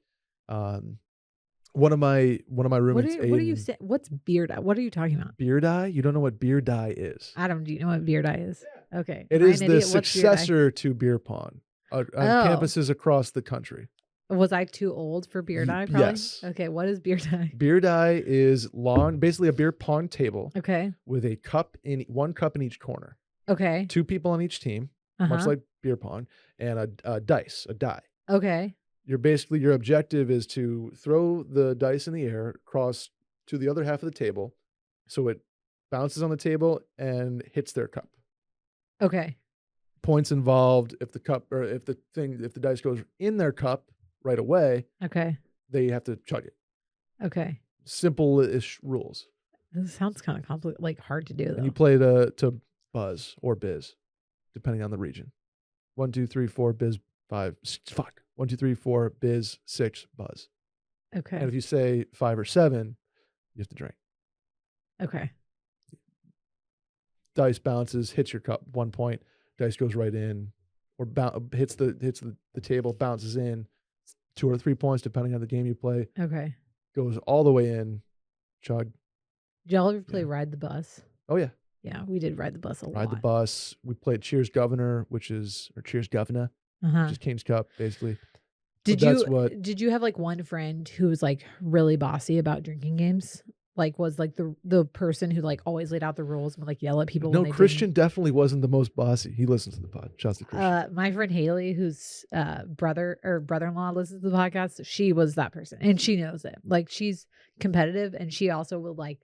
one of my roommates. What do you say? What's beer dye? What are you talking about? Beer die? You don't know what beer die is? Adam, do you know what beer dye is? Okay. It Am I is an the idiot? What's beer dye? successor to beer pong on campuses across the country. Was I too old for beer dye? Probably? Yes. Okay. What is beer dye? Beer die is basically a beer pong table Okay. with one cup in each corner. Okay. 2 people on each team, much Uh-huh. like beer pong, and a die. Okay. Your objective is to throw the dice in the air across to the other half of the table, so it bounces on the table and hits their cup. Okay. Points involved if the dice goes in their cup right away, Okay. they have to chug it. Okay. Simple-ish rules. This sounds kind of complicated, like hard to do though. And you play to buzz or biz, depending on the region. 1, 2, 3, 4, biz, 5. Fuck. 1, 2, 3, 4, biz, 6, buzz. Okay. And if you say 5 or 7, you have to drink. Okay. Dice bounces, hits your cup, 1 point. Dice goes right in, or hits the table, bounces in, 2 or 3 points depending on the game you play. Okay. Goes all the way in, chug. Did y'all ever play Yeah. Ride the Bus? Oh yeah, Yeah, we did Ride the Bus a lot. ride the bus. We played Cheers Governor, or Cheers Governor, Uh-huh. which is King's Cup basically. Did that's what- did you have like one friend who was like really bossy about drinking games? Like was like the person who like always laid out the rules and would like yell at people No, when they Christian definitely wasn't the most bossy. He listens to the pod. Shouts to Christian. didn't. My friend Haley, whose brother-in-law listens to the podcast, she was that person. And she knows it. Like she's competitive, and she also will like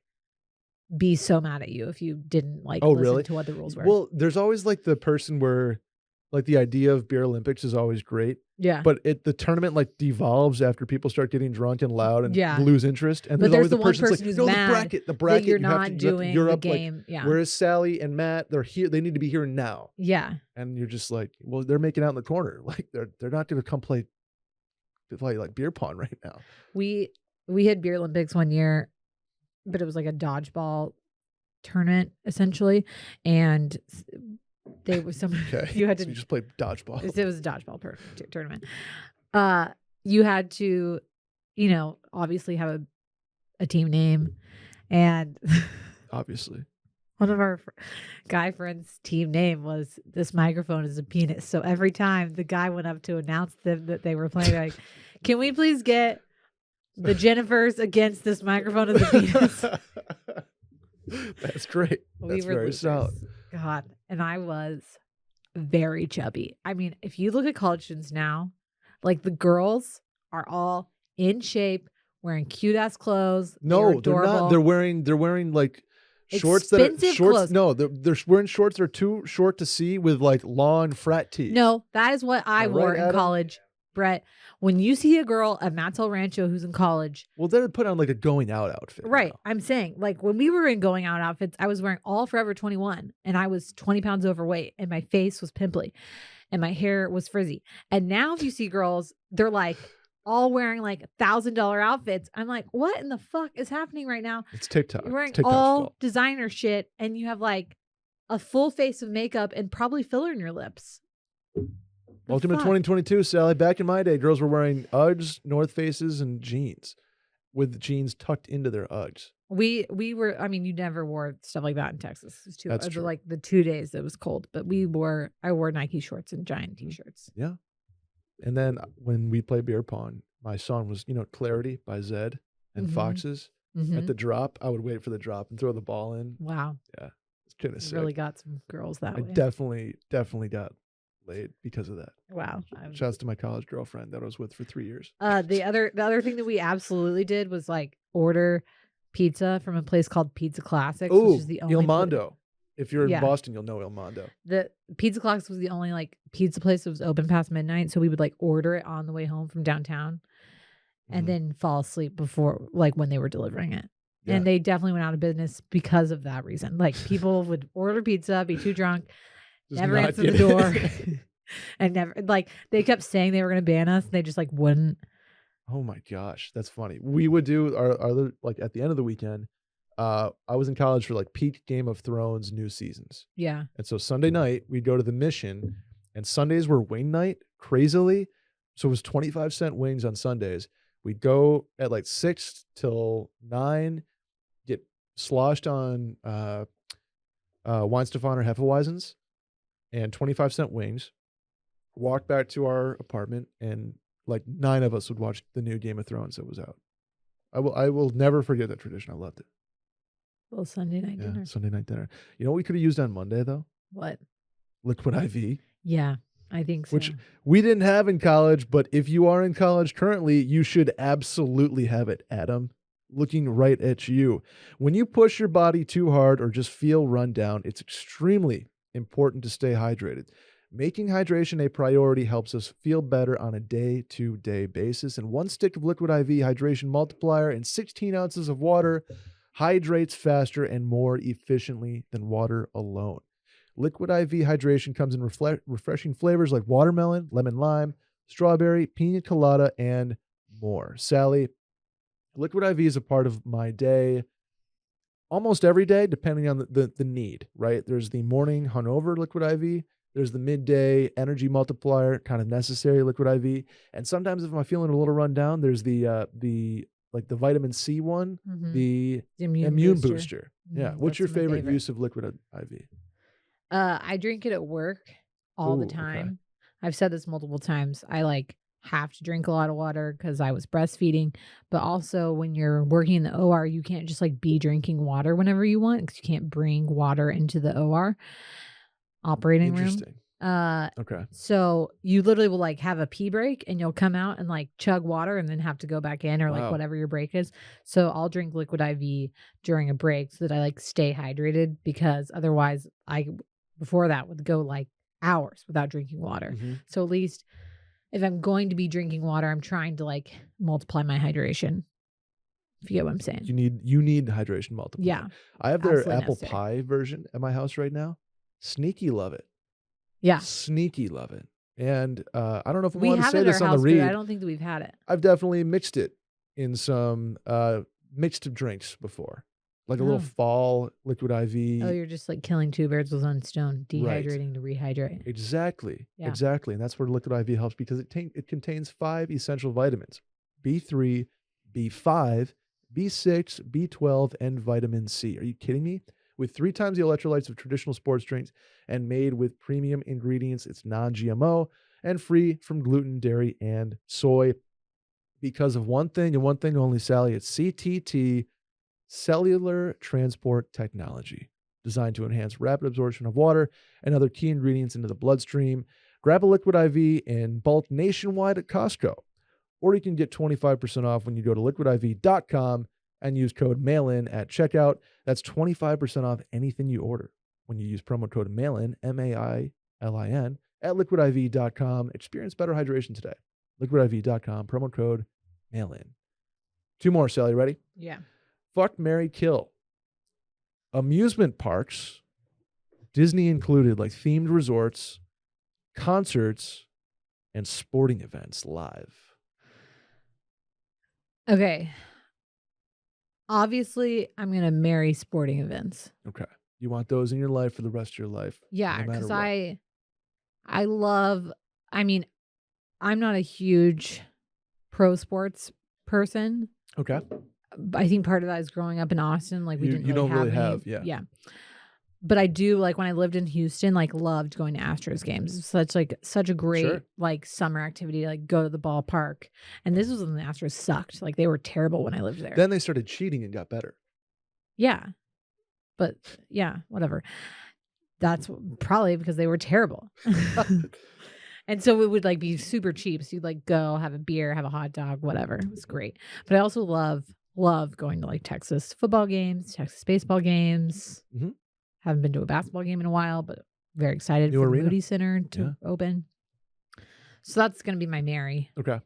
be so mad at you if you didn't like listen really? to what the rules were. Well, there's always like the person where like the idea of beer Olympics is always great, yeah. but the tournament like devolves after people start getting drunk and loud and Yeah. lose interest. And But there's always there's the one person person like, who's no, mad the bracket, you're you have not to- you have to- doing you're the up, like, game. Yeah. whereas Sally and Matt, they're here. They need to be here now. Yeah. And you're just like, well, they're making out in the corner. Like they're not going to come play like beer pong right now. We had beer Olympics one year, but it was like a dodgeball tournament essentially, and they was some Okay, you had So to you just play dodgeball. it was a dodgeball tournament. You had to, obviously have a team name, and Obviously, one of our guy friends' team name was "This microphone is a penis." So every time the guy went up to announce them that they were playing, like, "Can we please get the Jennifers against this microphone is a penis?" That's great. That's very solid. God, and I was very chubby. I mean, if you look at college students now, like the girls are all in shape, wearing cute ass clothes. No, they're adorable. not. They're wearing like shorts that are Expensive shorts. clothes. No, they're wearing shorts that are too short to see with like lawn frat tees. No, that is what I Am I wore right, in Adam? college Brett, when you see a girl at Matt's El Rancho who's in college. Well, they're put on like a going out outfit. Right. Now. I'm saying, like, when we were in going out outfits, I was wearing all Forever 21 and I was 20 pounds overweight and my face was pimply and my hair was frizzy. And now if you see girls, they're like all wearing like $1,000 outfits. I'm like, what in the fuck is happening right now? It's TikTok. You're wearing It's TikTok's all fault. designer shit and you have like a full face of makeup and probably filler in your lips. Welcome to 2022, Sally. Back in my day, girls were wearing Uggs, North Faces, and jeans with jeans tucked into their Uggs. We were, I mean, you never wore stuff like that in Texas. It was too, That's true. like the 2 days it was cold, but I wore Nike shorts and giant t-shirts. Yeah. And then when we play beer pong, my song was, Clarity by Zed and Foxes. At the drop, I would wait for the drop and throw the ball in. Wow. Yeah. It's kind of sick. Really got some girls that way. I definitely got laid because of that. Wow. Shouts to my college girlfriend that I was with for 3 years. The other thing that we absolutely did was like order pizza from a place called Pizza Classics, which is the only Il Mondo. If you're in Boston, you'll know Il Mondo. The Pizza Classics was the only like pizza place that was open past midnight, so we would like order it on the way home from downtown and then fall asleep before like when they were delivering it. Yeah. And they definitely went out of business because of that reason. Like people would order pizza, be too drunk, never answer the door. And never, like, they kept saying they were going to ban us. And they just like wouldn't. Oh my gosh. That's funny. We would do our like at the end of the weekend. I was in college for like peak Game of Thrones new seasons. Yeah. And so Sunday night we'd go to the Mission and Sundays were wing night crazily. So it was 25-cent wings on Sundays. We'd go at like 6 till 9, get sloshed on Weinstefan or Hefeweizens and 25-cent wings, walk back to our apartment, and like 9 of us would watch the new Game of Thrones that was out. I will never forget that tradition. I loved it. Well, Sunday night dinner. Sunday night dinner. You know what we could have used on Monday though? What? Liquid IV. Yeah, I think so. Which we didn't have in college, but if you are in college currently, you should absolutely have it, Adam. Looking right at you. When you push your body too hard or just feel run down, it's extremely important to stay hydrated. Making hydration a priority helps us feel better on a day-to-day basis. And 1 stick of Liquid IV Hydration Multiplier and 16 ounces of water hydrates faster and more efficiently than water alone. Liquid IV hydration comes in refreshing flavors like watermelon, lemon lime, strawberry, pina colada, and more. Sally, Liquid IV is a part of my day almost every day, depending on the need, right? There's the morning hungover Liquid IV. There's the midday energy multiplier, kind of necessary Liquid IV. And sometimes if I'm feeling a little run down, there's the vitamin C one, the immune booster. Yeah. What's your favorite use of Liquid IV? I drink it at work all the time. Okay. I've said this multiple times. I like have to drink a lot of water because I was breastfeeding, but also when you're working in the OR, you can't just like be drinking water whenever you want because you can't bring water into the OR operating room. Okay. So you literally will like have a pee break and you'll come out and like chug water and then have to go back in or like whatever your break is. So I'll drink Liquid IV during a break so that I like stay hydrated because otherwise before that would go like hours without drinking water. So at least if I'm going to be drinking water, I'm trying to like multiply my hydration. If you get what I'm saying. You need hydration multiplier. Yeah. I have their apple pie version at my house right now. Sneaky love it. Yeah. Sneaky love it. And I don't know if we want to say this on the read. I don't think that we've had it. I've definitely mixed it in some mixed drinks before. Like a little fall Liquid IV. Oh, you're just like killing 2 birds with 1 stone, dehydrating to rehydrate. Exactly. Yeah. Exactly. And that's where Liquid IV helps because it contains 5 essential vitamins: B3, B5, B6, B12, and vitamin C. Are you kidding me? With 3 times the electrolytes of traditional sports drinks and made with premium ingredients, it's non-GMO and free from gluten, dairy, and soy. Because of one thing and one thing only, Sally, it's CTT, cellular transport technology, designed to enhance rapid absorption of water and other key ingredients into the bloodstream. Grab a Liquid IV in bulk nationwide at Costco, or you can get 25% off when you go to liquidiv.com and use code MAILIN at checkout. That's 25% off anything you order when you use promo code MAILIN, MAILIN, at liquidiv.com. Experience better hydration today. liquidiv.com, promo code mail-in. 2 more, Sally. Ready? Yeah. Fuck, marry, kill. Amusement parks, Disney included, like themed resorts, concerts, and sporting events live. Okay. Obviously, I'm going to marry sporting events. Okay. You want those in your life for the rest of your life. Yeah, no matter because what. I love, I mean, I'm not a huge pro sports person. Okay. I think part of that is growing up in Austin. Like we didn't you really don't really have have, yeah. But I do, like when I lived in Houston, like loved going to Astros games. It's such a great Sure. like summer activity to like go to the ballpark. And this was when the Astros sucked. Like they were terrible when I lived there. Then they started cheating and got better. Yeah. But yeah, whatever. That's probably because they were terrible. And so it would like be super cheap. So you'd like go have a beer, have a hot dog, whatever. It was great. But I also love going to like Texas football games, Texas baseball games. Mm-hmm. Haven't been to a basketball game in a while, but very excited New for arena. the Moody Center to open. So that's going to be my marry. Okay.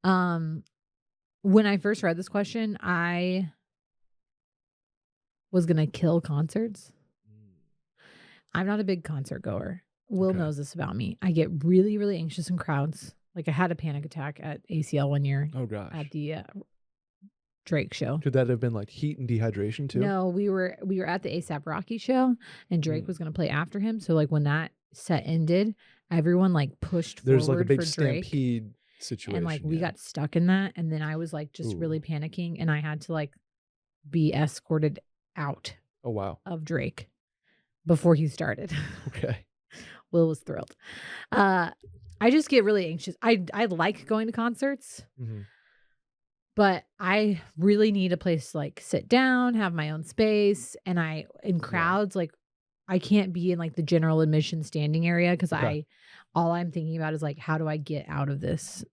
When I first read this question, I was going to kill concerts. I'm not a big concert goer. Will knows this about me. I get really, really anxious in crowds. Like I had a panic attack at ACL one year. Oh gosh. At the Drake show. Could that have been like heat and dehydration too? No, we were at the ASAP Rocky show, and Drake was going to play after him. So like when that set ended, everyone like pushed There's forward like a big for Drake, stampede situation. and like we got stuck in that, and then I was like just really panicking, and I had to like be escorted out. Oh wow. Of Drake before he started. Okay. Will was thrilled. I just get really anxious. I like going to concerts. Mm-hmm. But I really need a place to like sit down, have my own space. And in crowds, like I can't be in like the general admission standing area because all I'm thinking about is like, how do I get out of this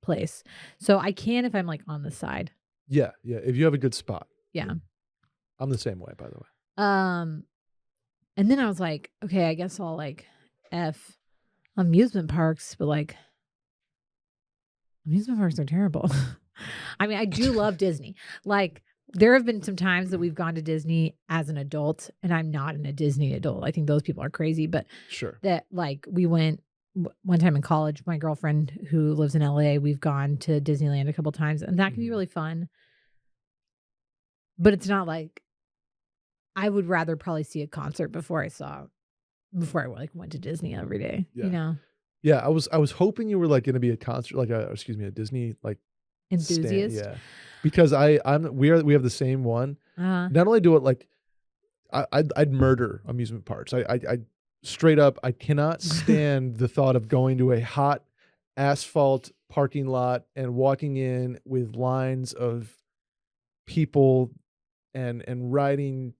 place? So I can if I'm like on the side. Yeah. Yeah. If you have a good spot. Yeah. I'm the same way, by the way. And then I was like, okay, I guess I'll like F amusement parks, but like amusement parks are terrible. I mean, I do love Disney. Like, there have been some times that we've gone to Disney as an adult, and I'm not a Disney adult. I think those people are crazy, but sure. That like we went one time in college. My girlfriend who lives in LA, we've gone to Disneyland a couple times, and that can be really fun. But it's not like I would rather probably see a concert before I like went to Disney every day. Yeah. You know. Yeah, I was hoping you were like going to be a concert, like a Disney like enthusiast. Yeah, because we have the same one. Not only do it like I'd murder amusement parks. I straight up I cannot stand the thought of going to a hot asphalt parking lot and walking in with lines of people and riding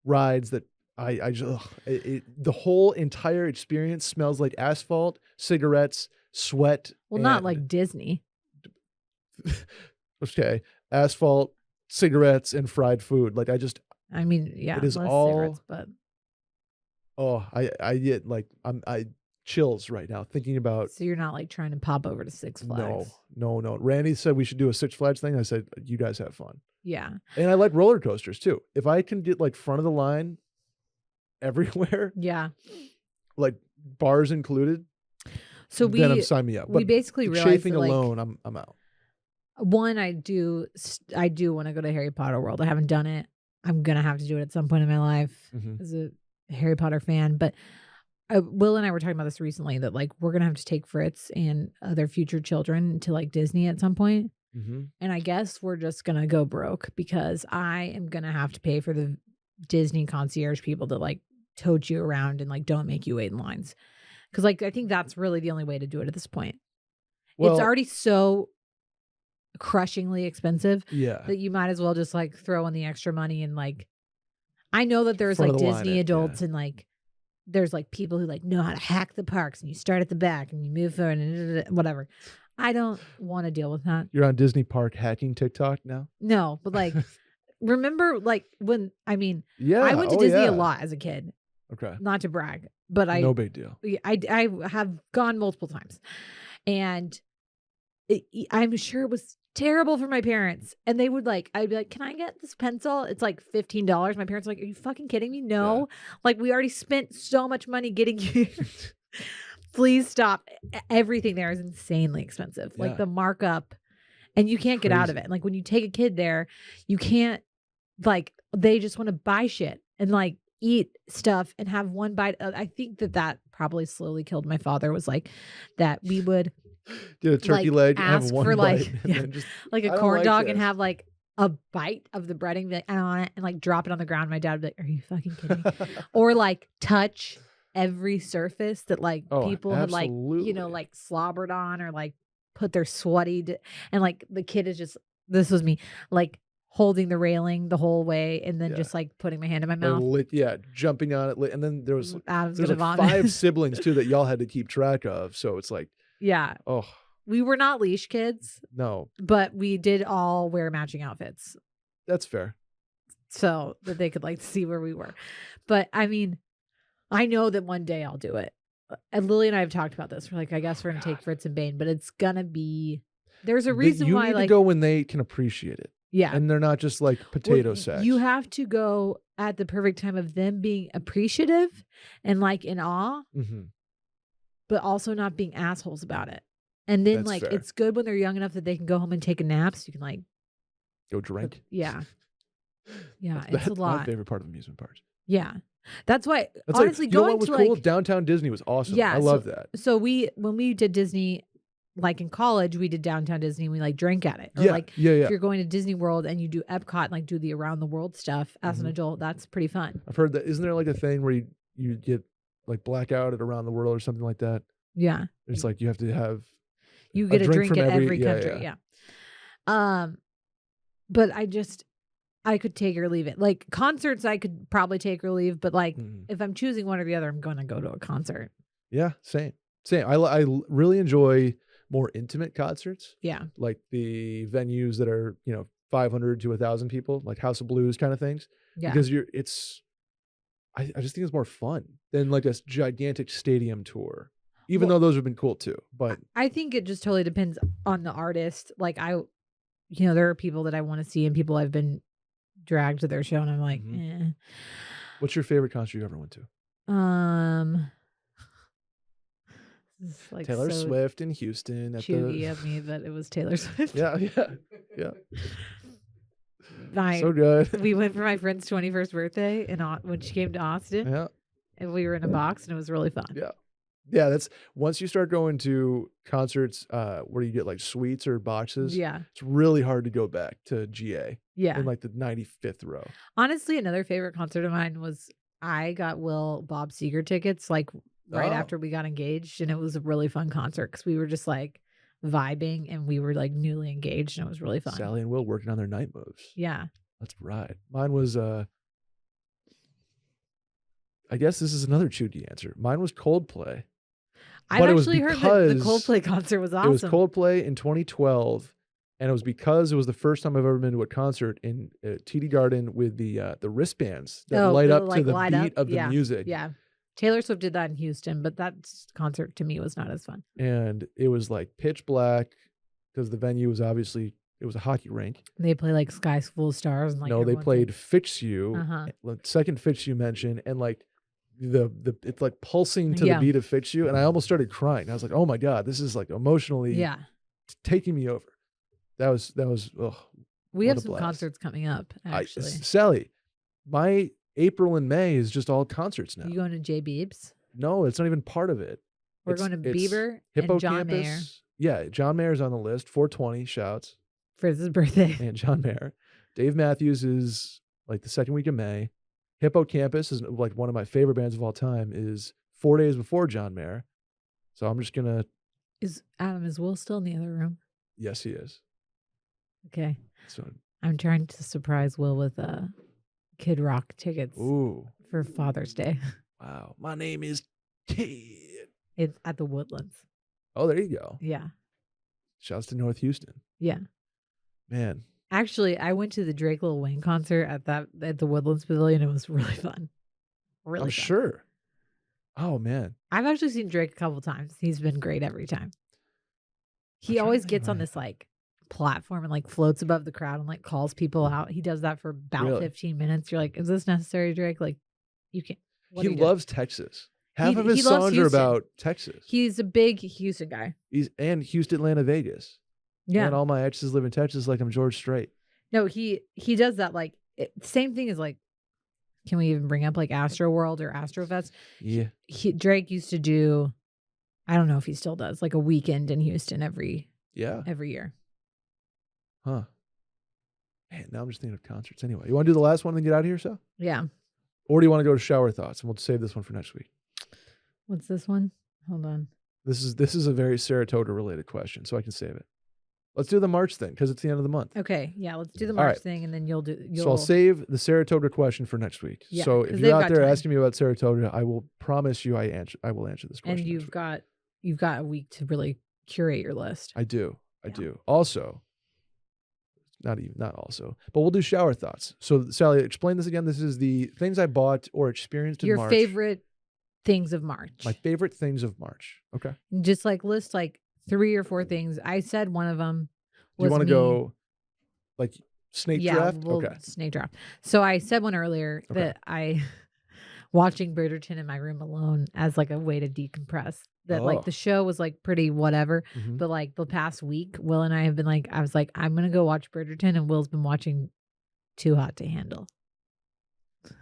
rides that. I just the whole entire experience smells like asphalt, cigarettes, sweat. Well, not like Disney. Okay, asphalt, cigarettes, and fried food. Like I mean, yeah, it is all. But I get like I chills right now thinking about. So you're not like trying to pop over to Six Flags? No. Randy said we should do a Six Flags thing. I said you guys have fun. Yeah, and I like roller coasters too. If I can get like front of the line. Everywhere, yeah, like bars included. So then sign me up. We basically realized chafing that, like, alone. I'm out. One, I do want to go to Harry Potter World. I haven't done it. I'm gonna have to do it at some point in my life as a Harry Potter fan. But Will and I were talking about this recently that like we're gonna have to take Fritz and other future children to like Disney at some point. And I guess we're just gonna go broke because I am gonna have to pay for the Disney concierge people that like tote you around and like don't make you wait in lines. Cause like I think that's really the only way to do it at this point. Well, it's already so crushingly expensive that you might as well just like throw in the extra money and like I know that there's like Disney adults and like there's like people who like know how to hack the parks and you start at the back and you move forward and whatever. I don't want to deal with that. You're on Disney park hacking TikTok now? No, but like remember like when I went to Disney a lot as a kid. Okay. Not to brag, but no big deal. I have gone multiple times. And I'm sure it was terrible for my parents. And they would like, I'd be like, can I get this pencil? It's like $15. My parents are like, are you fucking kidding me? No. Like, we already spent so much money getting you. Please stop. Everything there is insanely expensive. Like Yeah. the markup, and you can't get out of it. Like when you take a kid there, you can't, like, they just want to buy shit and like eat stuff and have one bite. I think that probably slowly killed my father, was like that we would Get a turkey like leg, have ask one for bite, like, and then just, like I a don't corn like dog and this. have like a bite of the breading, be like, I don't want it, and like drop it on the ground. My dad would be like, are you fucking kidding me? Or like touch every surface that like people had like, you know, absolutely. like slobbered on or like put their sweaty and like the kid is just, this was me, like holding the railing the whole way and then Yeah. just like putting my hand in my Like mouth. jumping on it, and then there's Adam's like gonna vomit. 5 siblings too that y'all had to keep track of. So it's like, Yeah. oh We were not leash kids, no, but we did all wear matching outfits that's fair. so that they could like see where we were. But I mean, I know that one day I'll do it. And Lily and I have talked about this. We're like, I guess we're gonna take Fritz and Bane, but it's gonna be, there's a reason you why, need like, to go when they can appreciate it, yeah, and they're not just like potato sacks. you have to go at the perfect time of them being appreciative and like in awe, but also not being assholes about it. And then That's like fair. it's good when they're young enough that they can go home and take a nap, so you can like Go drink. yeah. Yeah, That's it's a lot. my favorite part of amusement parks. Yeah. That's why That's honestly like, you know going what was to cool? like, Downtown Disney was awesome. yeah, I love that. So when we did Disney, like in college, we did Downtown Disney and we like drank at it. Or Yeah, like yeah. if you're going to Disney World and you do Epcot and like do the around the world stuff as an Mhm. adult, that's pretty fun. I've heard that. Isn't there like a thing where you get like blackout at around the world or something like that? Yeah. It's like you have to have You get a drink from in every yeah, country. yeah. Yeah. But I could take or leave it. Like concerts, I could probably take or leave, but like if I'm choosing one or the other, I'm going to go to a concert. Yeah, same. I really enjoy more intimate concerts. Yeah. Like the venues that are, 500 to 1,000 people, like House of Blues kind of things. Yeah. Because I just think it's more fun than like a gigantic stadium tour. Even though those have been cool too. But I think it just totally depends on the artist. Like there are people that I want to see and people I've been dragged to their show and I'm like, what's your favorite concert you ever went to? This is like Taylor so Swift in Houston at chuggy of me that it was Taylor Swift. Yeah. Right. So good. We went for my friend's 21st birthday when she came to Austin. Yeah. And we were in a box and it was really fun. Yeah. Yeah, that's once you start going to concerts where you get like suites or boxes. Yeah. It's really hard to go back to GA. Yeah. In like the 95th row. Honestly, another favorite concert of mine was I got Bob Seger tickets like right after we got engaged, and it was a really fun concert because we were just like vibing and we were like newly engaged and it was really fun. Sally and Will working on their night moves. Yeah. Let's ride. Mine was I guess this is another chuggy answer. Mine was Coldplay. I've actually heard that the Coldplay concert was awesome. It was Coldplay in 2012, and it was because it was the first time I've ever been to a concert in TD Garden with the wristbands that light up to the beat of the music. Yeah. Taylor Swift did that in Houston, but that concert to me was not as fun. And it was like pitch black because the venue was obviously, it was a hockey rink. They play like Skies Full of Stars. And like no, they played Fix You, second Fix You mention, and like it's like pulsing to the beat of Fix You, and I almost started crying. I was like, oh my God, this is like emotionally taking me over. That was we have some concerts coming up, actually. Sally, my April and May is just all concerts now. You going to J Beebs? No, it's not even part of it. We're going to Bieber and John Mayer. Yeah, John Mayer's on the list. 420 shouts for his birthday. And John Mayer. Dave Matthews is like the second week of May. Hippocampus is like one of my favorite bands of all time. Is 4 days before John Mayer. So I'm just gonna. Is Will still in the other room? Yes, he is. Okay. So I'm trying to surprise Will with Kid Rock tickets. Ooh. For Father's Day. Wow. My name is Kid. It's at the Woodlands. Oh, there you go. Yeah. Shouts to North Houston. Yeah. Man. Actually, I went to the Drake Lil Wayne concert at the Woodlands Pavilion. It was really fun. Really fun. Sure. Oh man. I've actually seen Drake a couple times. He's been great every time. He always gets on this like platform and like floats above the crowd and like calls people out. He does that for about Really? 15 minutes. You're like, is this necessary, Drake? Like, you can't. He loves Texas. Half of his he loves songs are Houston. about Texas. He's a big Houston guy. And Houston, Atlanta, Vegas. Yeah. And all my exes live in Texas like I'm George Strait. No, he does that like same thing as like, can we even bring up like Astro World or Astrofest? Yeah. Drake used to do, I don't know if he still does, like a weekend in Houston every year. Huh. Man, now I'm just thinking of concerts anyway. You want to do the last one and get out of here, so? Yeah. Or do you want to go to shower thoughts and we'll save this one for next week? What's this one? Hold on. This is a very Saratoga related question, so I can save it. Let's do the March thing because it's the end of the month. Okay, yeah, let's do the March thing, and then you'll. So I'll save the Saratoga question for next week. Yeah, so if you're out there asking me about Saratoga, I will promise you I will answer this question. And you've got a week to really curate your list. I do. Also, but we'll do shower thoughts. So Sally, explain this again. This is the things I bought or experienced in March. Your favorite things of March. My favorite things of March. Okay. Just like list like 3 or 4 things. I said one of them was you want to go like snake draft? Okay. Snake draft. So I said one earlier that I watching Bridgerton in my room alone as like a way to decompress. That like the show was like pretty whatever, but like the past week, Will and I have been like, I was like, I'm gonna go watch Bridgerton, and Will's been watching Too Hot to Handle.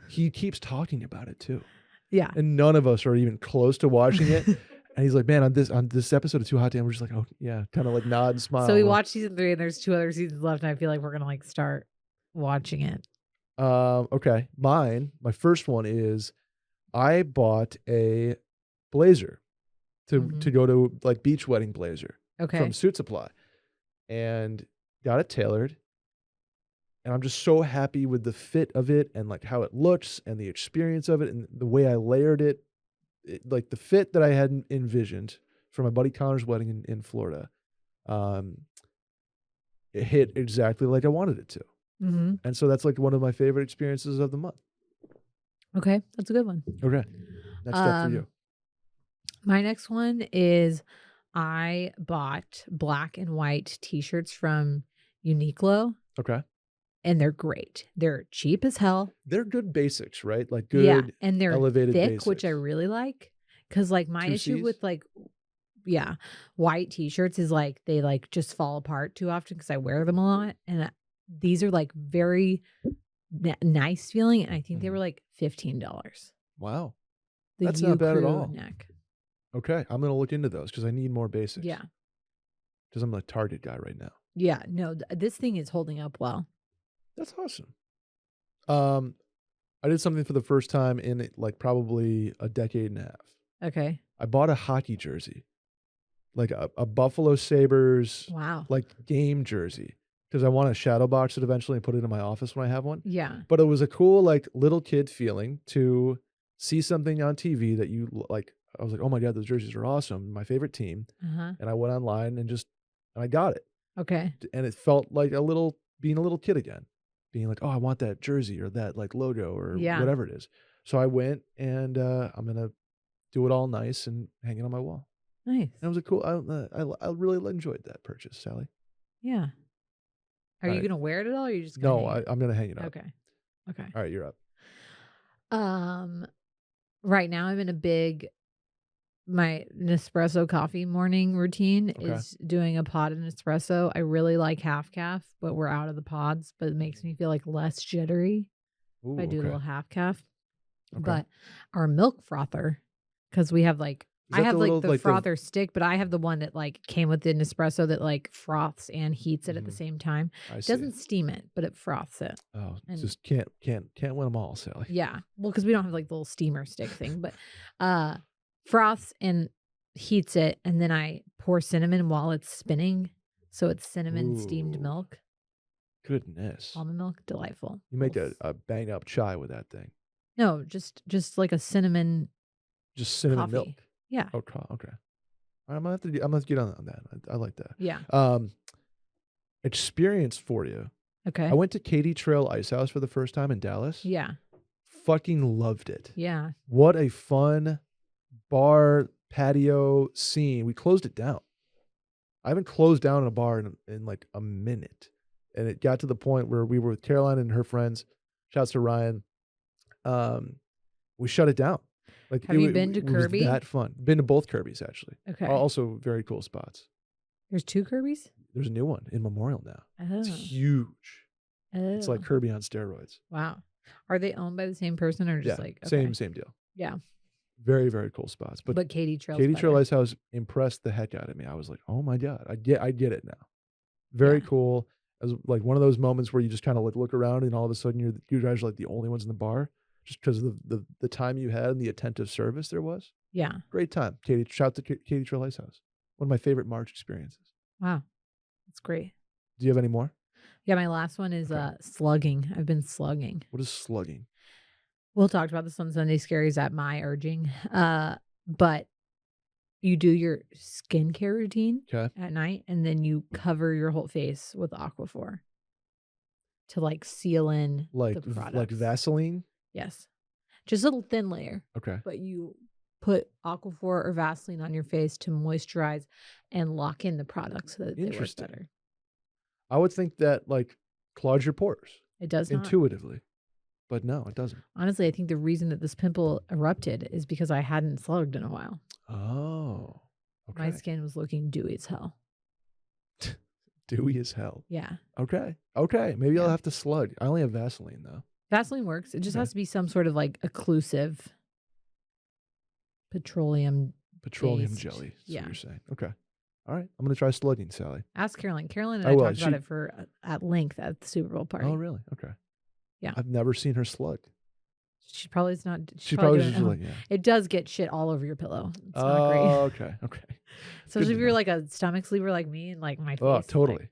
He keeps talking about it too. Yeah, and none of us are even close to watching it. And he's like, man, on this episode of Too Hot to Handle, we're just like, oh yeah, kind of like nod and smile. So we watched season 3, and there's 2 other seasons left, and I feel like we're gonna like start watching it. Okay, my first one is I bought a blazer. To go to like beach wedding blazer from Suit Supply, and got it tailored, and I'm just so happy with the fit of it and like how it looks and the experience of it and the way I layered it, like the fit that I had envisioned for my buddy Connor's wedding in Florida. It hit exactly like I wanted it to, and so that's like one of my favorite experiences of the month. Okay, that's a good one. Okay, next up for you. My next one is I bought black and white t-shirts from Uniqlo. Okay. And they're great. They're cheap as hell. They're good basics, right? Like good, and they're elevated thick, basics. which I really like. Because like my issue with like, white t-shirts is like they like just fall apart too often because I wear them a lot. And these are like very nice feeling. And I think they were like $15. Wow. That's not bad at all. Neck. Okay, I'm going to look into those because I need more basics. Yeah. Because I'm a Target guy right now. Yeah, no, this thing is holding up well. That's awesome. I did something for the first time in like probably a decade and a half. Okay. I bought a hockey jersey, like a Buffalo Sabres like game jersey, because I want to shadow box it eventually and put it in my office when I have one. Yeah. But it was a cool like little kid feeling to see something on TV that you like. I was like, oh my God, those jerseys are awesome. My favorite team. And I went online and I got it. Okay. And it felt like being a little kid again, being like, oh, I want that jersey or that like logo or whatever it is. So I went and I'm going to do it all nice and hang it on my wall. Nice. And it was a cool, I really enjoyed that purchase, Sally. Yeah. Are you going to wear it at all? Or are you just going to I'm going to hang it up. Okay. All right, you're up. Right now I'm in my Nespresso coffee morning routine is doing a pod of Nespresso. I really like half calf, but we're out of the pods, but it makes me feel like less jittery. If I do a little half calf. But our milk frother, because we have like, I have like the frother stick, but I have the one that like came with the Nespresso that like froths and heats it at the same time. It doesn't steam it, but it froths it. Oh, and just can't win them all, Sally. Yeah. Well, because we don't have like the little steamer stick thing, but froths and heats it, and then I pour cinnamon while it's spinning, so it's cinnamon steamed milk. Goodness, almond milk, delightful. You make a bang up chai with that thing. No, just like a cinnamon. Just cinnamon coffee. Milk. Yeah. Okay. I'm gonna have to get on that. I like that. Yeah. Experience for you. Okay. I went to Katy Trail Ice House for the first time in Dallas. Yeah. Fucking loved it. Yeah. What a fun bar patio scene. We closed it down. I haven't closed down a bar in like a minute. And it got to the point where we were with Caroline and her friends. Shouts to Ryan. We shut it down. Like, Have you been to it was Kirby? that fun. Been to both Kirby's, actually. Okay. Also very cool spots. There's 2 Kirby's? There's a new one in Memorial now. Oh. It's huge. It's like Kirby on steroids. Wow. Are they owned by the same person or just like okay. same deal. Yeah. Very, very cool spots. But Katie Trail Lighthouse impressed the heck out of me. I was like, oh my God, I get it now. Very cool. It was like one of those moments where you just kind of like look around and all of a sudden you guys are like the only ones in the bar just because of the time you had and the attentive service there was. Yeah. Great time. Shout to Katie Trail Lighthouse. One of my favorite March experiences. Wow. That's great. Do you have any more? Yeah, my last one is slugging. I've been slugging. What is slugging? We'll talk about this on Sunday Scaries at my urging. But you do your skincare routine at night, and then you cover your whole face with Aquaphor to like seal in the products. Like Vaseline? Yes. Just a little thin layer. Okay. But you put Aquaphor or Vaseline on your face to moisturize and lock in the products so that they work better. I would think that like clogs your pores. It does not. Intuitively. But no, it doesn't. Honestly, I think the reason that this pimple erupted is because I hadn't slugged in a while. Oh. Okay. My skin was looking dewy as hell. Dewy as hell. Yeah. Okay. Maybe I'll have to slug. I only have Vaseline though. Vaseline works. It just has to be some sort of like occlusive petroleum jelly. Is what you're saying. Okay. All right. I'm going to try slugging, Sally. Ask Caroline. Caroline and I talked about it at length at the Super Bowl party. Oh, really? Okay. Yeah. I've never seen her slug. She probably is not. She probably just like, It does get shit all over your pillow. It's not great. Okay. Especially if you're like a stomach sleeper like me and like my face. Oh, totally.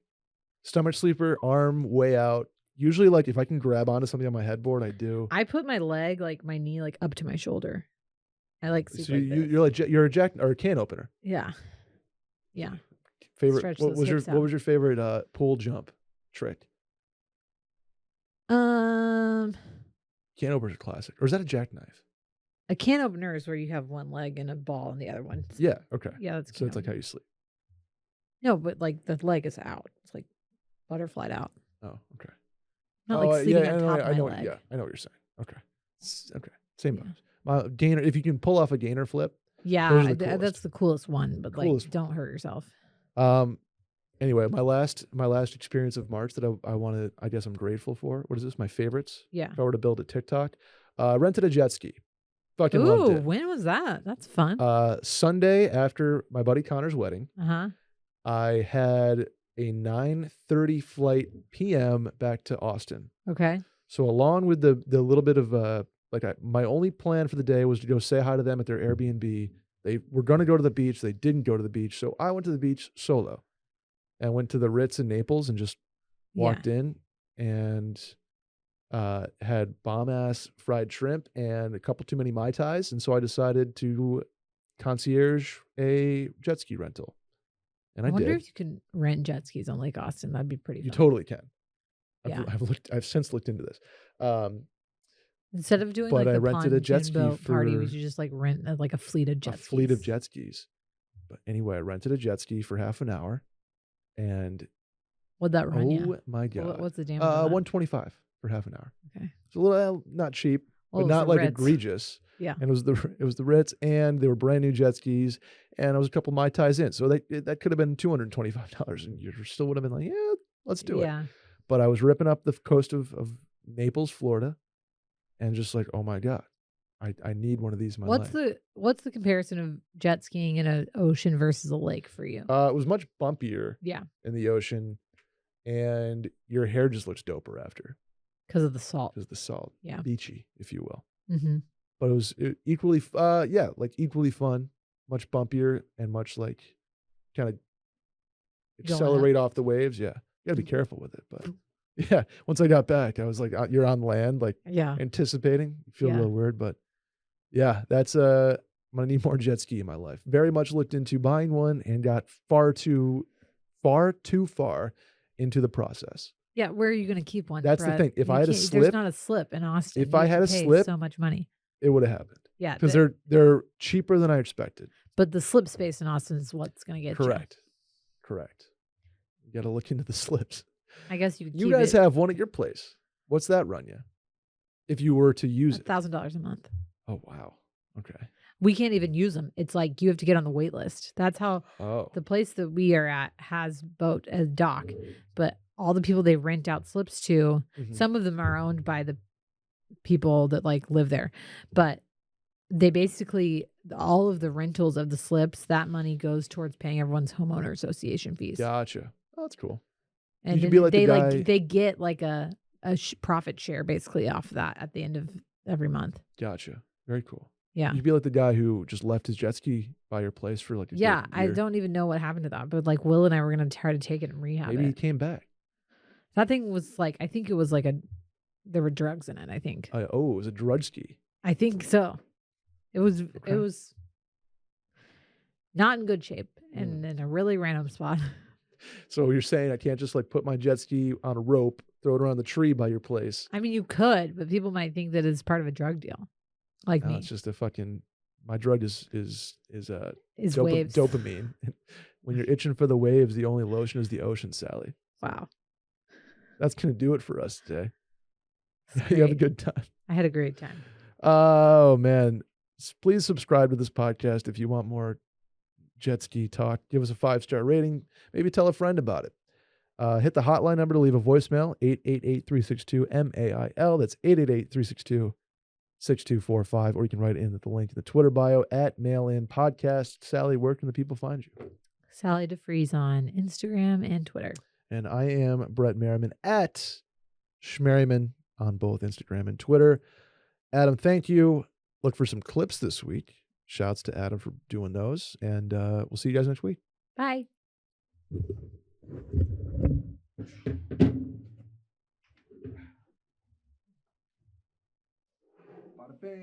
Stomach sleeper, arm way out. Usually, like if I can grab onto something on my headboard, I do. I put my leg, like my knee, like up to my shoulder. I like sleep so like you're a can opener. Yeah. Yeah. Favorite. What was your favorite pool jump trick? Can opener's a classic, or is that a jackknife? A can opener is where you have one leg and a ball and the other one. Yeah. Okay. Yeah, that's so. It's like how you sleep. No, but like the leg is out. It's like butterflied out. Oh, okay. Not like sleeping on top of my leg. Yeah, I know what you're saying. Okay. Same vibes. My gainer. If you can pull off a gainer flip. Yeah, that's the coolest one. But don't hurt yourself. Anyway, my last experience of March that I guess I'm grateful for. What is this? My favorites? Yeah. If I were to build a TikTok, rented a jet ski. Fucking loved it. When was that? That's fun. Sunday after my buddy Connor's wedding. Uh-huh. I had a 9:30 flight p.m. back to Austin. Okay. So along with the little bit of my only plan for the day was to go say hi to them at their Airbnb. They were going to go to the beach. They didn't go to the beach. So I went to the beach solo and went to the Ritz in Naples and just walked in and had bomb-ass fried shrimp and a couple too many Mai Tais. And so I decided to concierge a jet ski rental. And I wonder if you can rent jet skis on Lake Austin. That'd be pretty fun. You totally can. Yeah. I've since looked into this. Instead of doing but like I the rented a jet ski party, we should just like rent like a fleet of jet skis. But anyway, I rented a jet ski for half an hour, and what'd that run you? Oh my God! What's the damage? $125 for half an hour. Okay, it's a little not cheap, but not like Ritz. Egregious. Yeah, and it was the Ritz, and they were brand new jet skis, and I was a couple Mai Tais in, so that could have been $225, and you still would have been like, yeah, let's do it. But I was ripping up the coast of Naples, Florida. And just like, oh my God, I need one of these in my life. What's the comparison of jet skiing in an ocean versus a lake for you? It was much bumpier. Yeah. In the ocean, and your hair just looks doper after. Because of the salt. Yeah. Beachy, if you will. Mm-hmm. But it was equally, equally fun, much bumpier, and much like kind of accelerate off the waves. Yeah, you gotta be careful with it, but. Yeah. Once I got back, I was like, you're on land, like anticipating. You feel a little weird, but yeah, that's I'm gonna need more jet ski in my life. Very much looked into buying one and got far too far into the process. Yeah, where are you gonna keep one? That's the thing. If I had a slip, there's not a slip in Austin. If I had a slip, so much money. It would have happened. Yeah. Because they're cheaper than I expected. But the slip space in Austin is what's gonna get you. Correct. Correct. You got to look into the slips. I guess you could You keep guys it have one at your place. What's that run you? If you were to use it. $1,000 a month. Oh, wow. Okay. We can't even use them. It's like you have to get on the wait list. That's how the place that we are at has boat as dock, but all the people they rent out slips to, some of them are owned by the people that like live there, but they basically, all of the rentals of the slips, that money goes towards paying everyone's homeowner association fees. Gotcha. Oh, that's cool. And you then be like they the guy... they get like a profit share basically off of that at the end of every month. Gotcha. Very cool. Yeah. You'd be like the guy who just left his jet ski by your place for like a good year. I don't even know what happened to that, but like Will and I were going to try to take it and rehab Maybe it. he came back. That thing was like, I think it was like there were drugs in it, I think. It was a drudge ski. I think so. It was not in good shape and in a really random spot. So you're saying I can't just like put my jet ski on a rope, throw it around the tree by your place? I mean, you could, but people might think that it's part of a drug deal. Like me. It's just a fucking, my drug is waves. Dopamine. When you're itching for the waves, the only lotion is the ocean, Sally. Wow. That's going to do it for us today. You have a good time. I had a great time. Oh, man. Please subscribe to this podcast if you want more jet ski talk. Give us a 5-star rating. Maybe tell a friend about it. Hit the hotline number to leave a voicemail, 888-362-MAIL. That's 888-362-6245. Or you can write in at the link in the Twitter bio at MailInPodcast. Sally, where can the people find you? Sally DeFries on Instagram and Twitter. And I am Brett Merriman at Schmerriman on both Instagram and Twitter. Adam, thank you. Look for some clips this week. Shouts to Adam for doing those. And we'll see you guys next week. Bye.